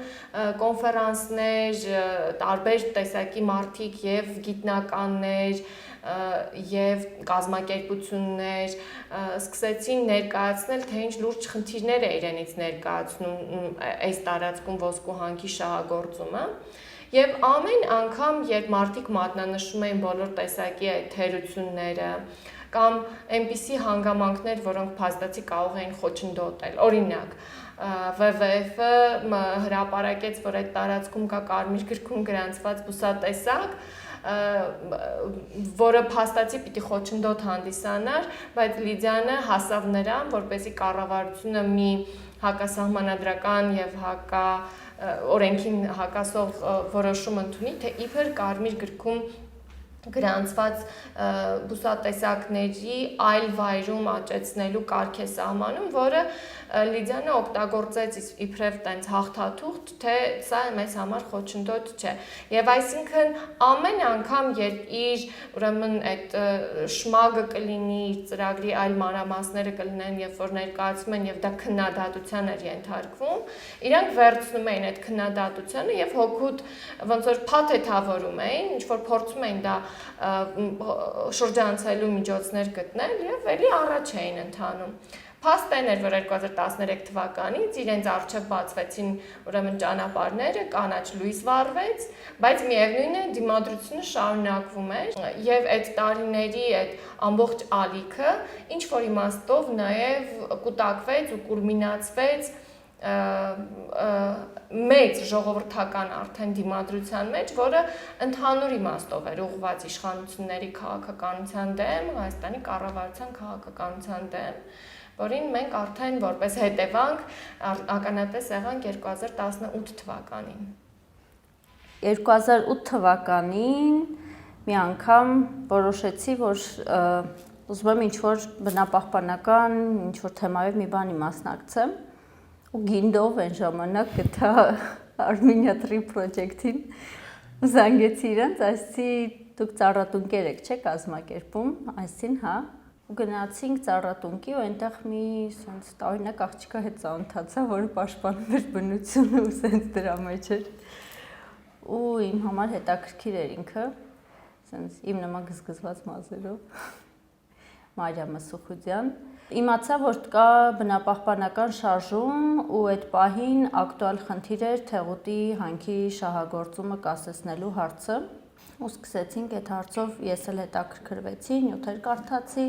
կոնֆերանսներ, տարբեր տեսակի մարդիկ եւ գիտնականներ եւ կազմակերպություններ սկսեցին ներկայացնել, թե ինչ լուրջ խնդիրներ է իրենից ներկայացնում այս տարածքում ոսկու հանքի շահագործումը։ Եվ ամեն անգամ, երբ մարդիկ մատնանշում էին բոլոր տեսակի այդ թերությունները, կամ այնպիսի հանգամանքներ, որոնք փաստացի կարող էին խոչընդոտել։ Օրինակ, WWF-ը հրապարակեց, որ այդ տարածքում կա կարմիր գրքում գրանցված բուսատեսակ, որը փաստացի պիտի խոչընդոտ հանդիսանար, բայց Լիդիանը հասավ նրան, որպեսզի կառավարությունը մի հակասահմանադրական եւ օրենքին հակասող որոշում ընդունի, թե իբր կարմիր գրքում գրանցված բուսատեսակների այլ վայրում աճեցնելու կարգ է սահմանում, որը Լիդիանը օգտագործեց իբրև տենց հաղթաթուղթ, թե սա մեզ համար խոչընդոտ չէ։ Եվ այսինքն ամեն անգամ, երբ իր ուրեմն այդ շմագը կլինի, իր ծրագրի այլ մանրամասները կլինեն, երբ որ ներկայացում են եւ դա քննադատության էր ենթարկվում, իրանք վերցնում էին այդ քննադատությունը եւ հոգուտ ոնց որ փաթեթավորում էին, ինչ որ փորձում էին դա շրջանցելու միջոցներ գտնել եւ ելի առաջ էին ընթանում։ Փաստն էր, որ 2013 թվականից իրենց առջև բացվեցին ուրեմն ճանապարհները, կանաչ լույս վառվեց, բայց միևնույն է դիմադրությունը շարունակվում էր եւ այդ տարիների այդ ամբողջ ալիքը ինչ որ իմաստով նաեւ կուտակվեց ու կուլմինացվեց մեծ ժողովրդական արդեն դիմադրության մեջ, որը ընդհանուր իմաստով էր ուղղված իշխանությունների քաղաքականության դեմ, Հայաստանի կառավարության քաղաքականության դեմ, որին մենք արդեն որպես հետևանք ականատես եղանք 2018 թվականին։ 2008 թվականին մի անգամ որոշեցի, որ ուզում եմ ինչ-որ բնապահպանական, ինչ-որ թեմայով մի բանի մասնակցեմ, ու գինդով այն ժամանակ գտա Armenia Tree Project-ին, զանգեցի իրենց, ասեցի դուք ծառատունկեր եք, չէ՞ կազմակերպում, ասեցին հա, ու գնացինք ծառատունկի ու այնտեղ մի սենց տարօրինակ աղջիկա հետ ծանոթացա, որը պաշտպանում էր բնությունը ու սենց դրա մեջ էր։ Ու իմ համար հետաքրքիր էր ինքը, սենց իմ նման գզգզված մազերով, Մարիամ Սուխուդյան։ Իմացա, որ կա բնապահպանական շարժում ու այդ պահին ակտուալ խնդիր էր Թեղուտի հանքի շահագործումը կասեցնելու հարցը։ Ու սկսեցինք այդ հարցով, ես էլ հետաքրքրվեցի, նյութեր կարդացի,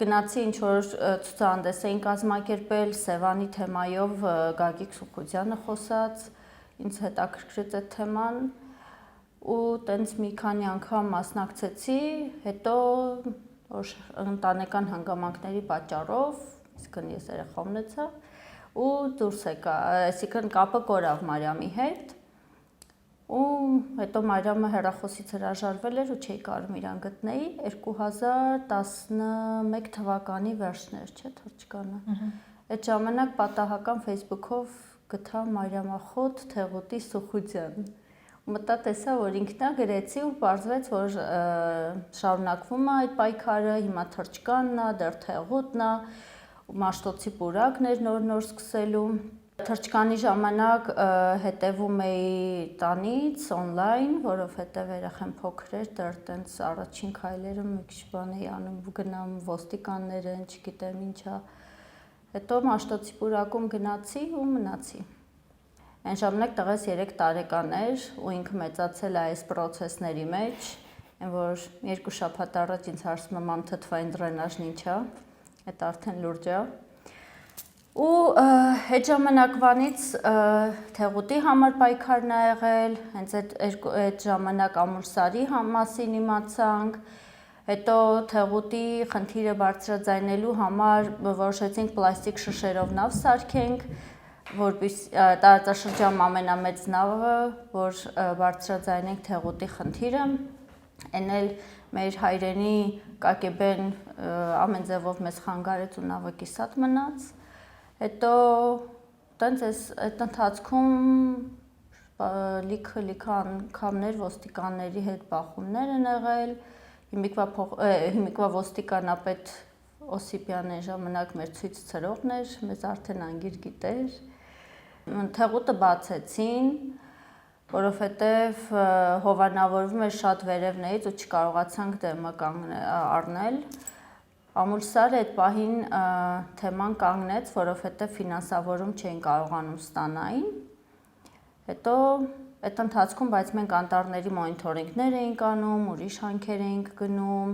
գնացի ինչ-որ ցուցահանդես էին կազմակերպել Սևանի թեմայով Գագիկ Սուխուդյանը խոսած, ինձ հետաքրքրեց այդ թեման ու տենց մի քանի անգամ մասնակցեցի, հետո որ ընտանեկան հանգամանքների պատճառով, իսկն ես երեխա ունեցա ու դուրս եկա, այսինքն կապը կորավ Մարիամի հետ ու հետո Մարիամը հեռախոսից հրաժարվել էր ու չէի կարող իրան գտնեի 2011 թվականի վերջներ, չէ՞ թրջկանը։ Այդ ժամանակ պատահական Facebook-ով գտա Մարիամախոտ Թեղուտի Սուխուդյան։ Մտա տեսա, որ ինքն է գրեցի ու պարզվեց, որ շարունակվում է այդ պայքարը, հիմա թրջկանն է, դեռ Թեղուտն է, Մաշտոցի պուրակն էր նոր-նոր սկսելու։ Թրջկանի ժամանակ հետևում էի տանից on-line, որովհետև երեխան փոքր էր, դեռ տենց առաջին քայլերը մի քիչ բան էի անում, գնամ ոստիկաններ են, չգիտեմ ինչա։ Հետո Մաշտոցի պուրակում գնացի ու մնացի։ Այն ժամանակ տղաս 3 տարեկան էր ու ինքը մեծացել է այս պրոցեսների մեջ, այն որ 2 շաբաթ առաջ ինձ հարցնում է մամ թթվային դրենաժն ինչ է, այդ արդեն լուրջ է։ Ու այդ ժամանակվանից Թեղուտի համար պայքարն է եղել, հենց այդ ժամանակ Ամուլսարի մասին իմացանք, հետո Թեղուտի խնդիրը բարձրաձայնելու համար որոշեցինք պլաստիկ շշերով նավ սարքենք, որպեսզի տարածաշրջանում ամենամեծ նավը, որ բարձրաձայնենք Թեղուտի խնդիրը, այն էլ մեր հայրենի Կակեբեն ամեն ձևով մեզ խանգարեց ու նավը կիսատ մնաց, հետո Տենց այդ ընթացքում լիքը անգամներ ոստիկանների հետ բախումներ են եղել։ Հիմիկվա ոստիկանապետ Օսիպյանն ժամանակ մեր ցույց ծրողն էր, մեզ արդեն անգիր գիտեր։ Թեղուտը բացեցին, որովհետև հովանավորվում էր շատ վերևներից ու չկարողացանք դեմը առնել։ Ամուլսարը այդ պահին թեման կանգնեց, որովհետև ֆինանսավորում չէին կարողանում ստանային։ Հետո այդ ընթացքում բայց մենք անտառների մոնիթորինգներ էինք անում, ուրիշ հանքեր էինք գնում,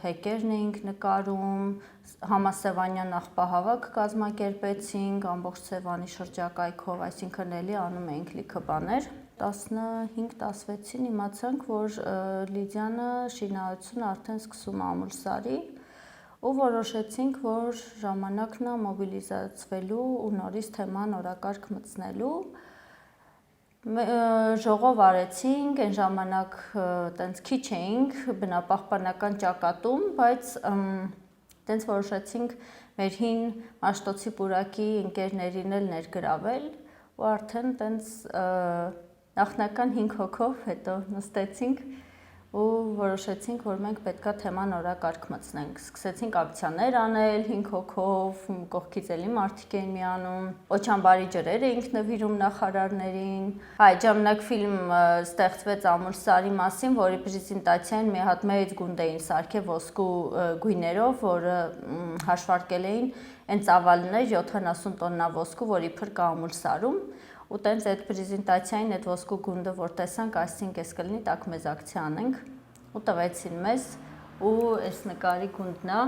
հեկերն էինք նկարում, համասևանյան աղբահավաք կազմակերպեցինք ամբողջ Սևանի շրջակայքով, այսինքն էլի անում էինք լիքը բաներ։ 15-16-ին իմացանք, որ Լիդիանը շինարարությունը արդեն սկսում է Ամուլսարի ու որոշեցինք, որ ժամանակն է մոբիլիզացվելու ու նորից թեման օրակարգ մտցնելու։ Ժողով արեցինք, այն ժամանակ տենց քիչ էինք բնապահպանական ճակատում, բայց տենց որոշեցինք մեր հին Մաշտոցի պուրակի ընկերներին էլ ներգրավել ու արդեն տենց նախնական 5 հոգով հետո նստեցինք ու որոշեցինք, որ մենք պետքա թեման օրակարգ մտցնենք։ Սկսեցինք ակցիաներ անել 5 հոգով, կողքից էլի մարդիկ էին միանում, օչամբարի ջրեր էինք նվիրում նախարարներին։ Այդ ժամանակ ֆիլմ ստեղծվեց Ամուլսարի մասին, որի պրեզենտացիան մի հատ մեծ գունդ էին սարքել ոսկու գույներով, որը հաշվարկել էին այն ծավալներ 70 տոննա ոսկու, որ իբր կա Ամուլսարում։ Ու տենց այդ պրեզենտացիային այդ ոսկու գունդը որ տեսանք, ասինք էս կլինի, տակ մեզ ակցիա անենք ու տվեցին մեզ ու այս նկարի գունդն է։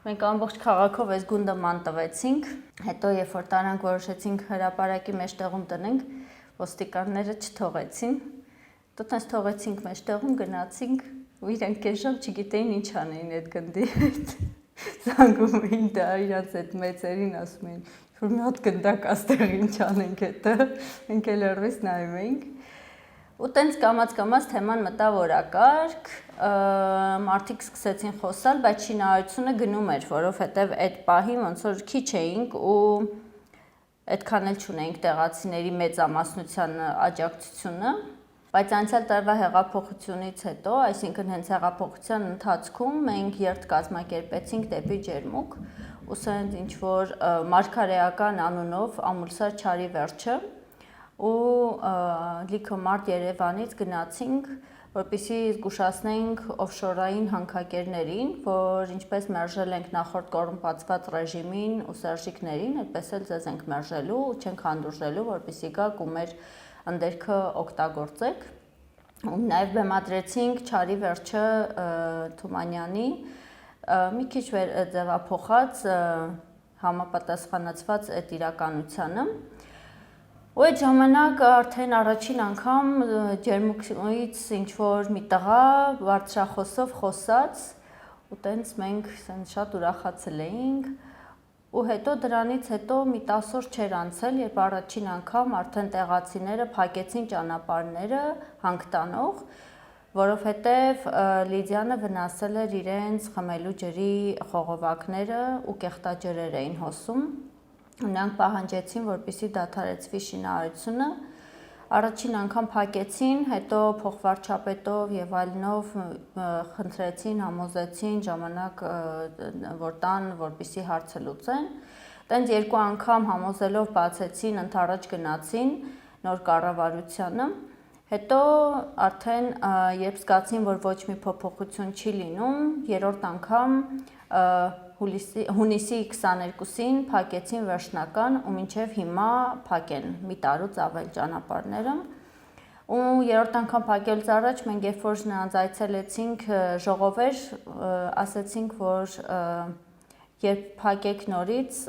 Մենք ամբողջ քաղաքով այս գունդը ման տվեցինք, հետո երբ որ տարանք որոշեցինք հրապարակի մեջտեղում տնենք, ոստիկանները չթողեցին։ Դու տենց թողեցինք մեջտեղում, գնացինք ու իրենք կես ժամ չգիտեին ինչ անեին այդ գնդի հետ։ Զանգում էին դա իրանց այդ մեծերին, ասում էին, որ մի հատ գնդակ աստեղ ինչ անենք հետը, մենք էլ լրվից նայում էինք։ Ու տենց կամաց թեման մտավ օրակարգ, մարդիկ սկսեցին խոսալ, բայց շինարարությունը գնում էր, որովհետև այդ պահին ոնց որ քիչ էինք ու այդքան էլ չունեինք տեղացիների մեծամասնության աջակցությունը, բայց անցյալ տարվա հեղափոխությունից հետո, այսինքն հենց հեղափոխության ընթացքում մենք երթ կազմակերպեցինք դեպի Ջերմուկ ու սենց ինչ որ մարգարեական անունով Ամուլսար չարի վերջը ու լիքը մարդ Երևանից գնացինք, որպեսզի զգուշացնենք օֆշորային հանքագերներին, որ ինչպես մերժել ենք նախորդ կոռումպացված ռեժիմին ու սերժիկներին, այդպես էլ ձեզ ենք մերժելու ու չենք հանդուրժելու, որպեսզի գաք ու մեր ընդերքը օգտագործեք։ Ու նաև բեմադրեցինք չարի վերջը Թումանյանի մի քիչ ձևափոխած համապատասխանացված այդ իրականությանը։ Ու այդ ժամանակ արդեն առաջին անգամ Ջերմուկից ինչ-որ մի տղա բարձրախոսով խոսաց ու տենց մենք շատ ուրախացել էինք ու հետո դրանից հետո մի 10 օր չէր անցել, երբ առաջին անգամ արդեն տեղացիները փակեցին ճանապարհները հանքտանող, որովհետև Լիդիանը վնասել էր իրենց խմելու ջրի խողովակները ու կեղտաջրեր էին հոսում։ Նրանք պահանջեցին, որպեսզի դադարեցվի շինարարությունը։ Առաջին անգամ փակեցին, հետո փոխվարչապետով եւ այլնով խնդրեցին, համոզեցին ժամանակ որ տան, որպեսզի հարցը լուծեն։ Տենց երկու անգամ համոզելով բացեցին, ընդառաջ գնացին նոր կառավարությանը։ Հետո արդեն երբ զգացին, որ ոչ մի փոփոխություն չի լինում, երրորդ անգամ հունիսի 22-ին փակեցին վերջնական ու մինչև հիմա փակեն մի տարուց ավել ճանապարհները։ Ու երրորդ անգամ փակելուց առաջ մենք երբ որ նրանց այցելեցինք ժողովեր, ասացինք, որ երբ փակեք նորից,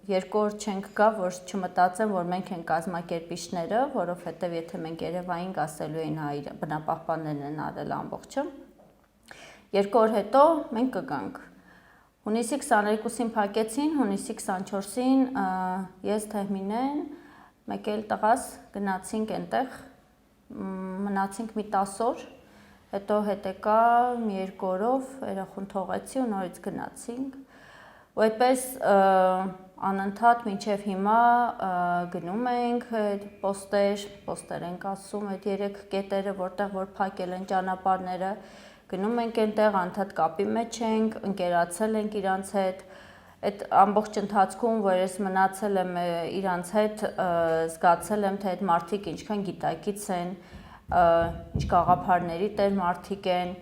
2 օր չենք գա, որ չմտածեն, որ մենք ենք կազմակերպիչները, որովհետև եթե մենք Երևանին ասելու էին հայ բնապահպաններն են արել ամբողջը, 2 օր հետո մենք կգանք։ Հունիսի 22-ին փակեցին, հունիսի 24-ին ես Թեհմինեն, մեկ էլ տղաս գնացինք այնտեղ, մնացինք մի 10 օր, հետո հետեկա մի 2 օրով երախուն թողեցի ու նորից գնացինք։ Ու այդպես անընդհատ մինչև հիմա գնում ենք այդ պոստեր ենք ասում, այդ 3 կետերը, որտեղ որ փակել են ճանապարհները, գնում ենք այնտեղ, անընդհատ կապի մեջ ենք, ընկերացել ենք իրանց հետ։ Այդ ամբողջ ընթացքում, որ ես մնացել եմ իրանց հետ, զգացել եմ, թե այդ մարդիկ ինչքան գիտակից են, ինչ գաղափարների տեր մարդիկ են,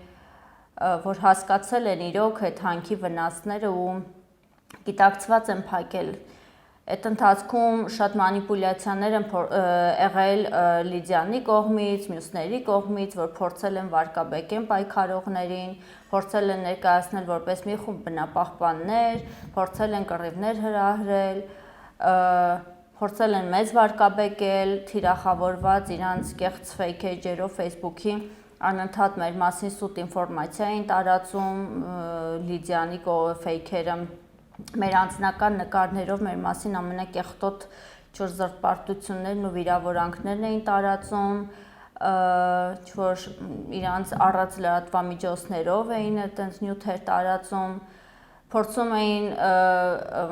որ հասկացել են իրոք այդ հանքի վնասները ու գիտակցված են փակել։ Այդ ընթացքում շատ մանիպուլյացիաներ են եղել Լիդիանի կողմից, մյուսների կողմից, որ փորձել են վարկաբեկեն պայքարողներին, փորձել են ներկայացնել որպես մի խումբ բնապահպաններ, փորձել են կռիվներ հրահրել, փորձել են մեզ վարկաբեկել, թիրախավորված իրանց կեղծ ֆեյքեջերով Facebook-ի անընդհատ մեր մասին սուտ ինֆորմացիա են տարածում, Լիդիանի ֆեյքերը մեր անձնական նկարներով մեր մասին ամենակեղտոտ զրպարտություններն ու վիրավորանքներն էին տարածում, որ իրանց առած լրատվամիջոցներով էին այդպես նյութեր տարածում, փորձում էին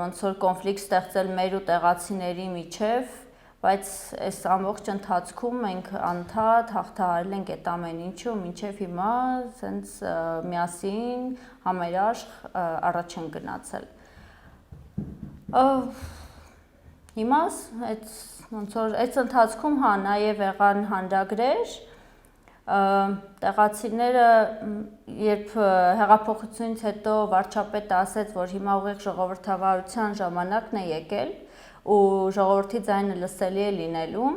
ոնց որ կոնֆլիկտ ստեղծել մեր ու տեղացիների միջև, բայց այս ամբողջ ընթացքում մենք անդադ հաղթահարել ենք այդ ամեն ինչը ու մինչև հիմա սենց միասին համերաշխ առաջ են գնացել։ Հիմա այդ ոնց որ այդ ընթացքում հա նաև եղան հանրագրեր, տեղացիները երբ հեղափոխությունից հետո վարչապետը ասեց, որ հիմա ուղիղ ժողովրդավարության ժամանակն է եկել ու ժողովրդի ձայնը լսելի է լինելու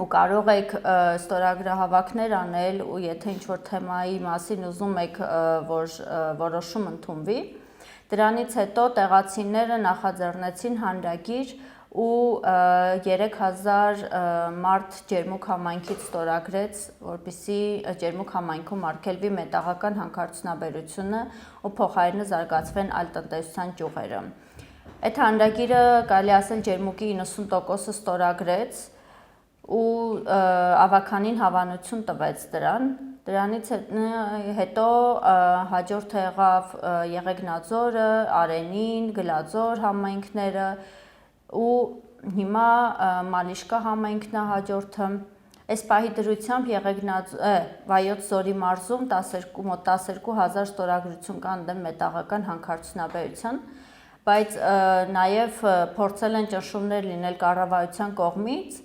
ու կարող եք ստորագրահավաքներ անել ու եթե ինչ-որ թեմայի մասին ուզում եք, որ որոշում ընդունվի, դրանից հետո տեղացիները նախաձեռնեցին հանրագիր ու 3000 մարդ ջերմուկ համայնքից ստորագրեց, որպեսզի ջերմուկ համայնքում արգելվի մետաղական հանքարդյունաբերությունը ու փոխարենը զարգացվեն այլ տնտեսության ճյուղերը։ Այդ հանրագիրը կարելի ասել ջերմուկի 90%-ը ստորագրեց ու ավականին հավանություն տվեց դրան։ Դրանից հետո հաջորդը եղավ Եղեգնաձորը, Արենին, Գլաձոր համայնքները ու հիմա Մալիշկա համայնքն է հաջորդը։ Այս պահի դրությամբ Վայոց Ձորի մարզում մոտ 12000 ստորագրություն կան դեմ մետաղական հանքարդյունաբերության, բայց նաև փորձել են ճնշումներ լինել կառավարության կողմից,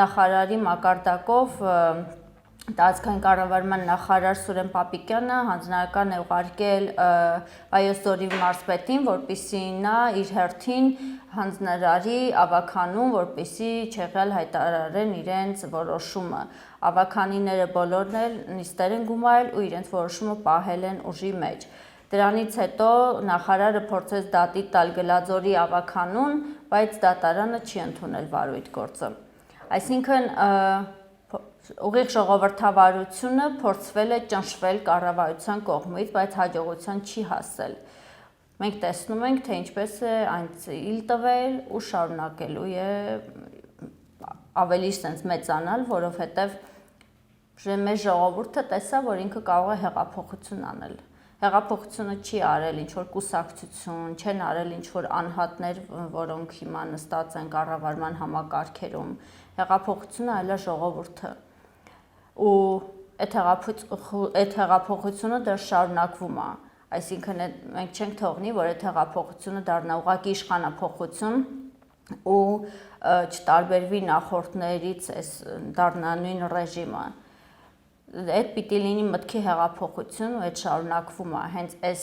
նախարարի մակարդակով տարածքային կառավարման նախարար Սուրեն Պապիկյանը հանձնարարական է ուղարկել Վայոց Ձորի մարզպետին, որպեսզի նա իր հերթին հանձնարարի ավականուն, որպեսզի չեղյալ հայտարարեն իրենց որոշումը։ Ավականիները բոլորն էլ նիստեր են գումարել ու իրենց որոշումը պահել են ուժի մեջ։ Դրանից հետո նախարարը փորձեց դատի տալ Գլաձորի ավականուն, բայց դատարանը չի ընդունել վարույթ գործը։ Այսինքն ուղիղ ժողովրդավարությունը փորձվել է ճնշվել կառավարության կողմից, բայց հաջողության չի հասել։ Մենք տեսնում ենք, թե ինչպես է այն ծիլ տվել ու շարունակելու է ավելի sense մեծանալ, որովհետև մեր ժողովուրդը տեսավ, որ ինքը կարող է հեղափոխություն անել։ Հեղափոխությունը չի արել ինչ-որ կուսակցություն, չեն արել ինչ-որ անհատներ, որոնք հիմա նստած են կառավարման համակարգերում։ Հեղափոխությունը այլ է ժողովուրդը։ Ու այդ հեղափոխությունը դեռ շարունակվում է, այսինքն մենք չենք թողնի, որ այդ հեղափոխությունը դառնա ուղղակի իշխանափոխություն ու չտարբերվի նախորդներից դառնա նույն ռեժիմը։ Այդ պիտի լինի մտքի հեղափոխություն ու այդ շարունակվում է հենց այս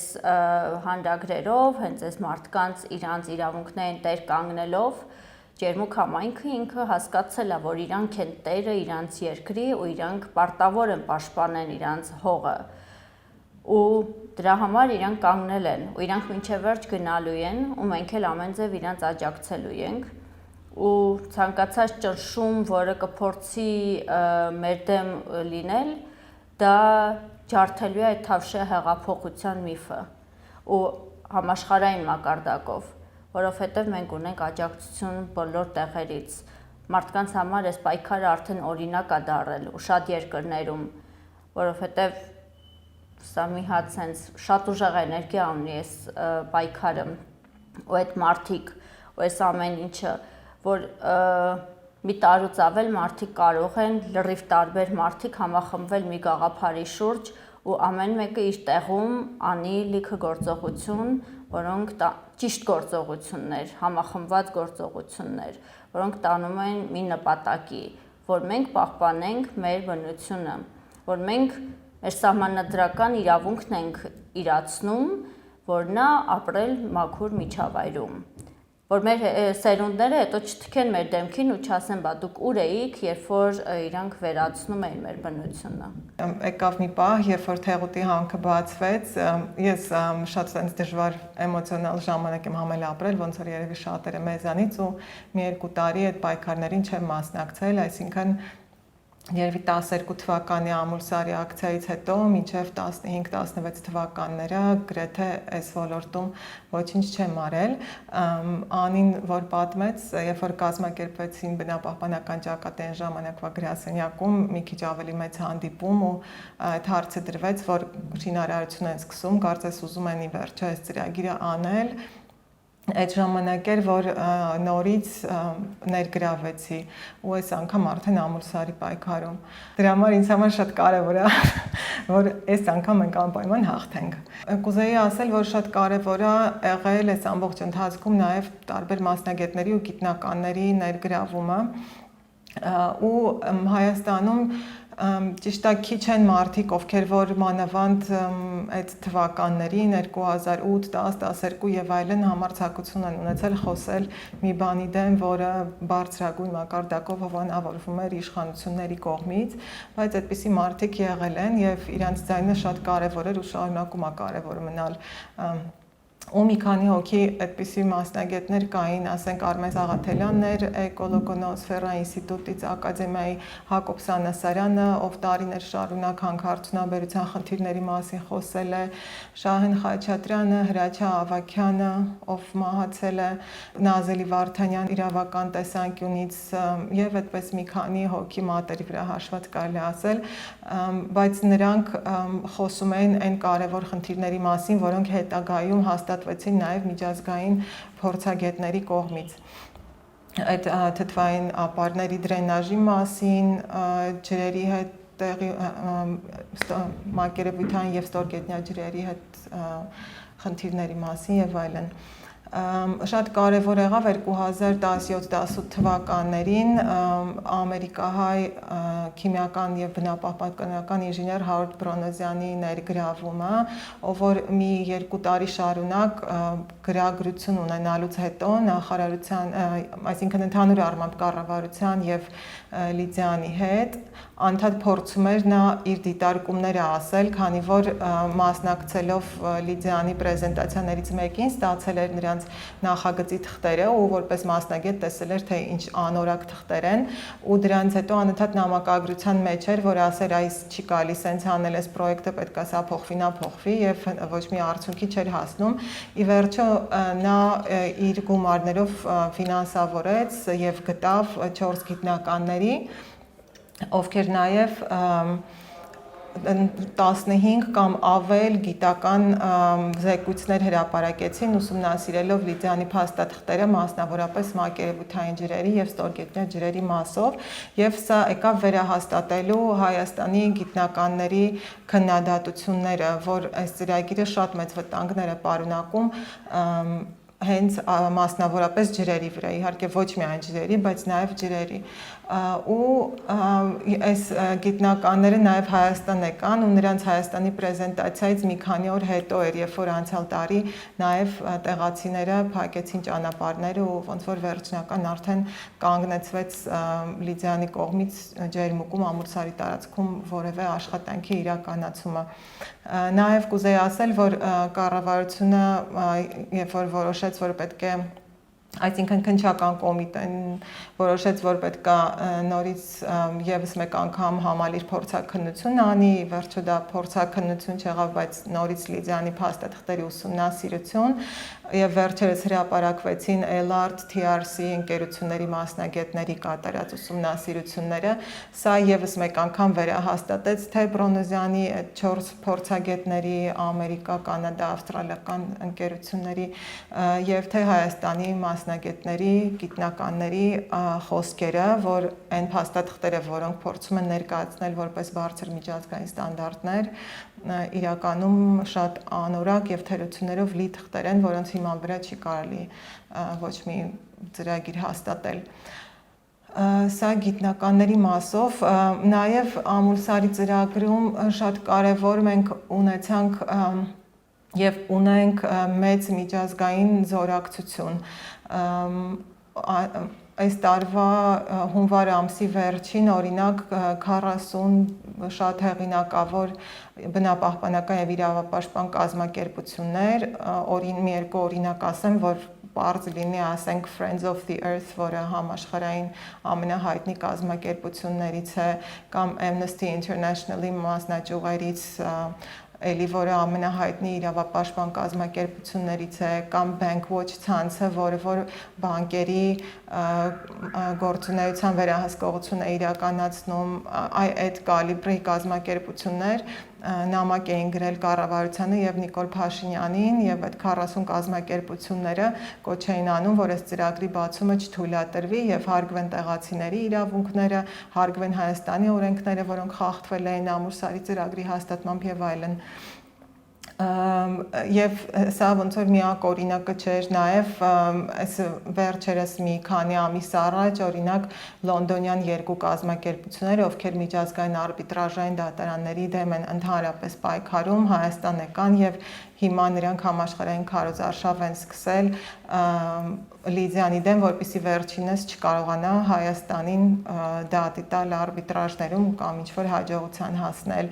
հանրագրերով, հենց այս մարդկանց իրանց իրավունքներին տեր կանգնելով ջերմուկ համայնքը ինքը հասկացել է, որ իրանք են տերը իրանց երկրի ու իրանք պարտավոր են պաշտպանեն իրանց հողը։ Ու դրա համար իրանք կանգնել են ու իրանք մինչև վերջ գնալու են ու մենք էլ ամեն ձև իրանց աջակցելու ենք ու ցանկացած ճնշում, որը կփորձի մեր դեմ լինել, դա ջարդելու է այդ Թավշյա հեղափոխության միֆը ու համաշխարհային մակարդակով, որովհետև մենք ունենք աջակցություն բոլոր տեղերից։ Մարդկանց համար այս պայքարը արդեն օրինակ է դառել ու շատ երկրներում, որովհետև սա մի հատ շատ ուժեղ էներգիա ունի այս պայքարը ու այդ մարդիկ ու այս ամեն ինչը, որ մի տարուց ավել մարդիկ կարող են լրիվ տարբեր մարդիկ համախմբվել մի գաղափարի շուրջ ու ամեն մեկը իր տեղում անի լիքը գործողություն, որոնք ճիշտ գործողություններ, համախմբված գործողություններ, որոնք տանում են մի նպատակի, որ մենք պահպանենք մեր բնությունը, որ մենք մեր սահմանադրական իրավունքն ենք իրացնում, որ նա ապրել մաքուր միջավայրում, որ մեր սերունդները հետո չթքեն մեր դեմքին ու չասեն, բա դուք ուր էիք, երբ որ իրանք վերացնում էին մեր բնությունը։ Եկավ մի պահ, երբ որ Թեղուտի հանքը բացվեց, ես շատ այնց դժվար էմոցիոնալ ժամանակ եմ համել ապրել, ոնց որ երևի շատերը մեզանից ու մի 2 տարի այդ պայքարներին չեմ մասնակցել, այսինքն երևի 12 թվականի ամուլսարի ակցիայից հետո մինչև 15-16 թվականները գրեթե այս ոլորտում ոչինչ չեմ արել։ Անին, որ պատմեց, երբ որ կազմակերպվեցին բնապահպանական ճակատային ժամանակվա գրասենյակում մի քիչ ավելի մեծ հանդիպում ու այդ հարցը դրվեց, որ շինարարություն են սկսում, կարծես ուզում են ի վերջո այս ծրագիրը անել։ Այդ ժամանակ էր, որ նորից ներգրավվեցի ու այս անգամ արդեն ամուլսարի պայքարում։ Դրա համար ինձ համար շատ կարևոր է, որ այս անգամ մենք անպայման հաղթենք։ Կուզեի ասել, որ շատ կարևոր է եղել այս ամբողջ ընթացքում նաև տարբեր մասնագետների ու գիտնականների ներգրավումը ու Հայաստանում ճիշտ է քիչ են մարդիկ, ովքեր որ մանավանդ այդ թվականներին 2008, 10, 12 եւ այլն համարձակություն են ունեցել խոսել մի բանի դեմ, որը բարձրագույն մակարդակով հովանավորվում էր իշխանությունների կողմից, բայց այդպիսի մարդիկ եղել են եւ իրանց ձայնը շատ կարեւոր էր ու շարունակում է կարեւոր մնալ։ Ու մի քանի հոգի այդպիսի մասնագետներ կային, ասենք Արմեն Սաղաթելյանն էր Էկոլոգոնոսֆերա ինստիտուտից, ակադեմիայի Հակոբ Սանասարյանը, ով տարիներ շարունակ հանքարդյունաբերության խնդիրների մասին խոսել է, Շահեն Խաչատրյանը, Հրաչյա Ավագյանը, ով մահացել է, Նազելի Վարդանյան իրավական տեսանկյունից եւ այդպես մի քանի հոգի մատերի վրա հաշված կարելի ասել, բայց նրանք խոսում էին այն կարևոր խնդիրների մասին, որոնք հետագայում հաստատվեցին նաև միջազգային փորձագետների կողմից։ Այդ թթվային ապարների դրենաժի մասին, ջրերի հետ տեղի մակերևութային եւ ստորգետնյա ջրերի հետ խնդիրների մասին եւ այլն։ Շատ կարևոր եղավ 2017-18 թվականներին ամերիկահայ քիմիական եւ բնապահպանական ինժեներ Հարոլդ Բրոնոզյանի ներգրավումը, ով որ մի 2 տարի շարունակ գրագրություն ունենալուց հետո նախարարության, այսինքն ընդհանուր առմամբ կառավարության եւ Լիդիանի հետ անդադ փորձում էր նա իր դիտարկումները ասել, քանի որ մասնակցելով Լիդիանի պրեզենտացիաներից մեկին ստացել էր նրանց նախագծի թղթերը ու որպես մասնագետ տեսել էր, թե ինչ անորակ թղթեր են ու դրանից հետո անընդհատ նամակագրության մեջ էր, որ ասեր այս չի գալիս, սենց անել էս պրոյեկտը պետք է սա փոխվի, նա փոխվի եւ ոչ մի արդյունքի չէր հասնում։ Ի վերջո նա իր գումարներով ֆինանսավորեց եւ գտավ 4 գիտնականների, ովքեր նաև 15 կամ ավել գիտական զեկույցներ հրապարակեցին ուսումնասիրելով Լիդիանի փաստաթղթերը, մասնավորապես մակերևութային ջրերի եւ ստորգետնյա ջրերի մասով, եւ սա եկավ վերահաստատելու Հայաստանի գիտնականների քննադատությունները, որ այս ծրագիրը շատ մեծ վտանգներ է պարունակում հենց մասնավորապես ջրերի վրա, իհարկե ոչ միայն ջրերի, բայց նաև ջրերի։ Ու այս գիտնականները նաև Հայաստան եկան ու նրանց Հայաստանի պրեզենտացիայից մի քանի օր հետո էր, երբ որ անցյալ տարի նաև տեղացիները փակեցին ճանապարհները ու ոնց որ վերջնական արդեն կանգնեցվեց Լիդիանի կողմից ջերմուկում ամուլսարի տարածքում որևէ աշխատանքի իրականացումը։ Նաև կուզեի ասել, որ կառավարությունը երբ որ որոշեց, որ պետք է այսինքն քննչական կոմիտեն որոշեց, որ պետք է նորից եւս մեկ անգամ համալիր փորձաքննություն անի, վերջո դա փորձաքննություն չեղավ, բայց նորից Լիդիանի փաստաթղթերի ուսումնասիրություն, եւ վերջերս հրապարակվեցին Elart TRC ընկերությունների մասնագետների կատարած ուսումնասիրությունները, սա եւս մեկ անգամ վերահաստատեց թե Բրոնոզյանի այդ 4 փորձագետների Ամերիկա, Կանադա, ավստրալիական ընկերությունների եւ թե Հայաստանի մասնագետների, գիտնականների խոսքերը, որ այն փաստաթղթերը, որոնք փորձում են ներկայացնել որպես բարձր միջազգային ստանդարտներ, իրականում շատ անորակ եւ թերություններով լի թղթեր են, որոնց հիման վրա չի կարելի ոչ մի ծրագիր հաստատել։ Սա գիտնականների մասով, նաև Ամուլսարի ծրագրում շատ կարևոր մենք ունեցանք եւ ունենք մեծ միջազգային զորակցություն։ Այս տարվա հունվար ամսի վերջին օրինակ 40 շատ հեղինակավոր բնապահպանական եւ իրավապաշտպան կազմակերպություններ, մի երկու օրինակ ասեմ, որ բարձ լինի, ասենք Friends of the Earth, որը համաշխարհային ամենահայտնի կազմակերպություններից է, կամ Amnesty International-ի մասնաճյուղերից էլի, որը ամենահայտնի իրավապաշտպան կազմակերպություններից է, կամ Bankwatch ցանցը, որը որ բանկերի գործունեության վերահսկողություն է իրականացնում, այդ կալիբրի կազմակերպություններ նամակ էին գրել կառավարությանը եւ Նիկոլ Փաշինյանին եւ այդ 40 կազմակերպությունները կոչ էին անում, որ այս ծրագրի բացումը չթույլատրվի եւ հարգվեն տեղացիների իրավունքները, հարգվեն Հայաստանի օրենքները, որոնք խախտվել էին Ամուլսարի ծրագրի հաստատմամբ եւ այլն։ Եվ սա ոնց որ միակ օրինակը չէր, նաև այս վերջերս մի քանի ամիս առաջ օրինակ լոնդոնյան երկու կազմակերպություններ, ովքեր միջազգային արբիտրաժային դատարանների դեմ են ընդհանրապես պայքարում, Հայաստան եկան եւ հիմա նրանք համաշխարհային քարոզարշավ են սկսել Լիդիանի դեմ, որպեսզի վերջինս չկարողանա Հայաստանին դատի տալ արբիտրաժներում կամ ինչ-որ հաջողության հասնել։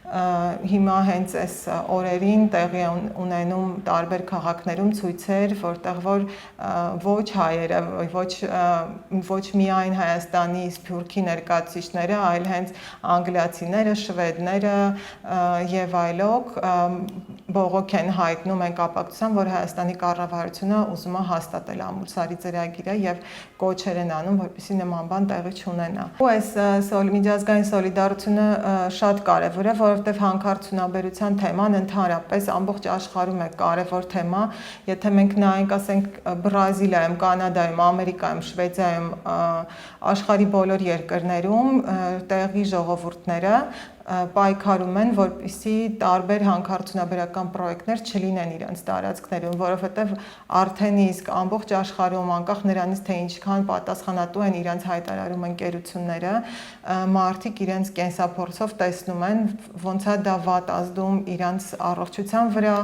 Հիմա հենց այս օրերին տեղի ունենում տարբեր քաղաքներում ցույցեր, որտեղ որ ոչ հայերը, ոչ միայն Հայաստանի Սփյուռքի ներկայացուցիչները, այլ հենց անգլիացիները, շվեդները եւ այլոք բողոք են հայտնում այն կապակցությամբ, որ Հայաստանի կառավարությունը ուզում է հաստատել Ամուլսարի ծրագիրը եւ կոչեր են անում, որպեսզի նման բան տեղի չունենա։ Ու այս միջազգային սոլիդարությունը շատ կարեւոր է, որովհետեւ հանքարդյունաբերության թեման ընդհանրապես ամբողջ աշխարհում է կարևոր թեմա։ Եթե մենք նայենք, ասենք Բրազիլիայում, Կանադայում, Ամերիկայում, Շվեդիայում, աշխարհի բոլոր երկրներում տեղի ժողովուրդները պայքարում են, որպեսզի տարբեր հանքարդյունաբերական պրոյեկտներ չլինեն իրենց տարածքներում, որովհետև արդեն իսկ ամբողջ աշխարհում, անկախ նրանից, թե ինչքան պատասխանատու են իրենց հայտարարում ընկերությունները, մարդիկ իրենց կենսափորձով տեսնում են, ոնց է դա վատ ազդում իրենց առողջության վրա,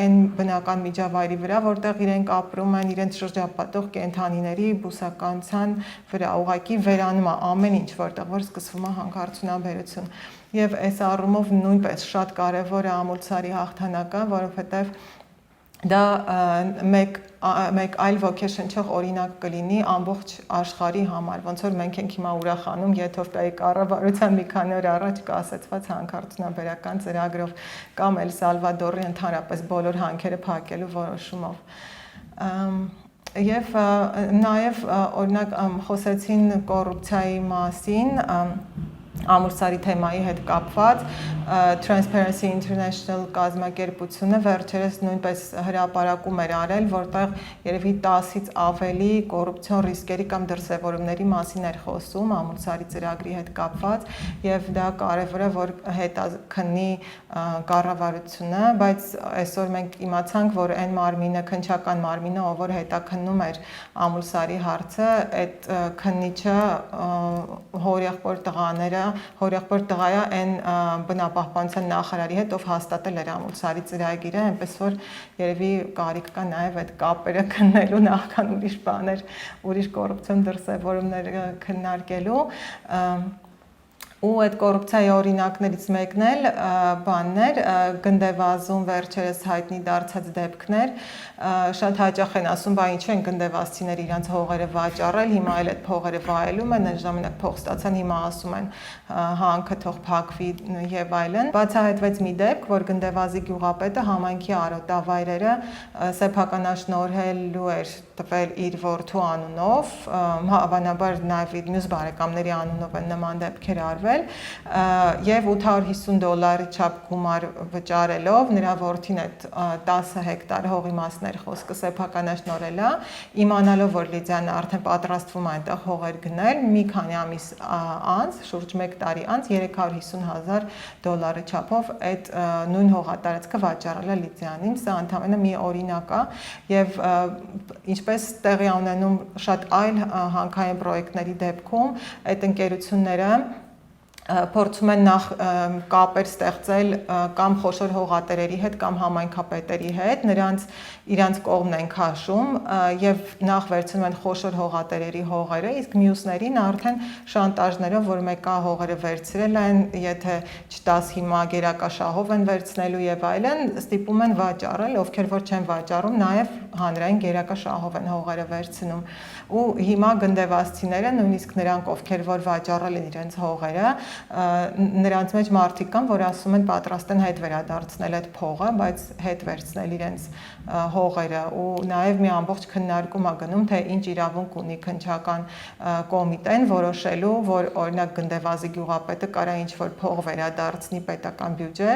այն բնական միջավայրի վրա, որտեղ իրենք ապրում են, իրենց շրջապատող կենդանիների բուսականության վրա, ուղղակի վերանում է ամեն ինչ, որտեղ որ սկսվում է հանքարդյունաբերություն։ Եվ այս առումով նույնպես շատ կարևոր է Ամուլսարի հաղթանակը, որովհետև դա մեկ այլ ոգեշնչող օրինակ կլինի ամբողջ աշխարհի համար, ոնց որ մենք ենք հիմա ուրախանում Եթովպիայի կառավարության մի քանի օր առաջ կասեցված հանքարդյունաբերական ծրագրով կամ Էլ Սալվադորի ընդհանրապես բոլոր հանքերը փակելու որոշումով։ Եվ նաև օրինակ խոսեցին կոռուպցիայի մասին, Ամուլսարի թեմայի հետ կապված Transparency International կազմակերպությունը վերջերս նույնպես հրապարակում էր արել, որտեղ երևի 10-ից ավելի կոռուպցիոն ռիսկերի կամ դրսևորումների մասին էր խոսում Ամուլսարի ծրագրի հետ կապված, եւ դա կարեւոր է, որ հետաքննի կառավարությունը, բայց այսօր մենք իմացանք, որ այն մարմինը, քննչական մարմինը, ով որ հետաքննում էր Ամուլսարի հարցը, այդ քննիչը հորեղբոր տղաները հորեղբոր տղայա այն բնապահպանության նախարարի հետ, ով հաստատել էր Ամուլսարի ծրագիրը, այնպես որ երևի կարիք կա նաև այդ կապերը քննելու նախքան ուրիշ բաներ, ուրիշ կոռուպցիոն դրսևորումներ քննարկելու։ Ու այդ կոռուպցիայի օրինակներից մեկն էլ բաններ, գնդեվազում վերջերս հայտնի դարձած դեպքներ, շատ հաճախ են ասում, բա ինչու են գնդեվազցիները իրանց հողերը վաճառել, հիմա էլ այդ փողերը վայելում են, այն ժամանակ փող ստացան, հիմա ասում են հանքը թող փակվի եւ այլն։ Բացահայտվեց մի դեպք, որ գնդեվազի գյուղապետը համայնքի արոտավայրերը սեփականաշնորհելու էր տվել իր որդու անունով, հավանաբար նաեւ իր մյուս բարեկամների անունով են նման դեպքեր արվել եւ $850 չափ գումար վճարելով նրա որդին այդ 10 հեկտար հողի մասներ խոսքը սեփականաշնորհել է, իմանալով որ Լիդիան արդեն պատրաստվում է այնտեղ հողեր գնել, մի քանի ամիս անց, շուրջ 1 տարի անց $350,000 չափով այդ նույն հողատարածքը վաճառել է Լիդիանին, սա ընդհանրապես մի օրինակ է եւ ինչպես տեղի ունենում շատ այլ հանքային պրոյեկտների դեպքում այդ ընկերությունները փորձում են նախ կապեր ստեղծել կամ խոշոր հողատերերի հետ կամ համայնքապետերի հետ, նրանց իրանց կողմն են քաշում եւ նախ վերցնում են խոշոր հողատերերի հողերը, իսկ մյուսներին արդեն շանտաժներով, որ մեկը հողերը վերցրել են, եթե չտաս հիմա գերակաշահով են վերցնելու եւ այլն, ստիպում են վաճառել, ովքեր որ չեն վաճառում, նաեւ հանրային գերակաշահով են հողերը վերցնում։ Ու հիմա գնդեվազցիները, նույնիսկ նրանք, ովքեր որ վաճառել են իրենց հողերը, նրանց մեջ մարդիկ կան, որ ասում են պատրաստ են հետ վերադարձնել այդ փողը, բայց հետ վերցնել իրենց հողերը ու նաև մի ամբողջ քննարկում է գնում, թե ինչ իրավունք ունի քննչական կոմիտեն որոշելու, որ օրինակ գնդեվազի գյուղապետը կարա ինչ-որ փող վերադարձնի պետական բյուջե